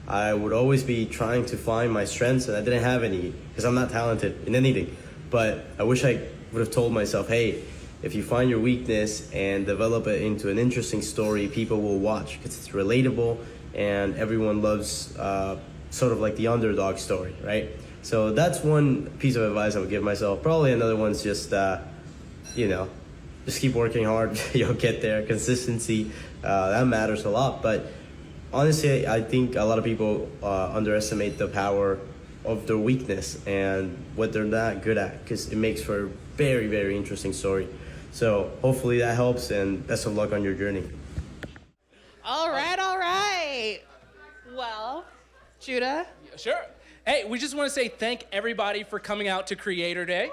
I would always be trying to find my strengths, and I didn't have any because I'm not talented in anything. But I wish I would have told myself, hey, if you find your weakness and develop it into an interesting story, people will watch because it's relatable and everyone loves sort of like the underdog story, right? So that's one piece of advice I would give myself. Probably another one's just, just keep working hard. You'll get there. Consistency, that matters a lot. But honestly, I think a lot of people underestimate the power of their weakness and what they're not good at, because it makes for a very, very interesting story. So hopefully that helps, and best of luck on your journey. All right. Well, Judah? Sure. Hey, we just want to say thank everybody for coming out to Creator Day.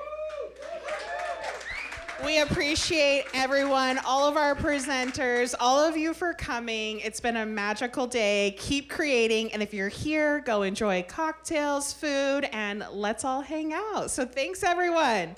We appreciate everyone, all of our presenters, all of you for coming. It's been a magical day. Keep creating, and if you're here, go enjoy cocktails, food, and let's all hang out. So thanks, everyone.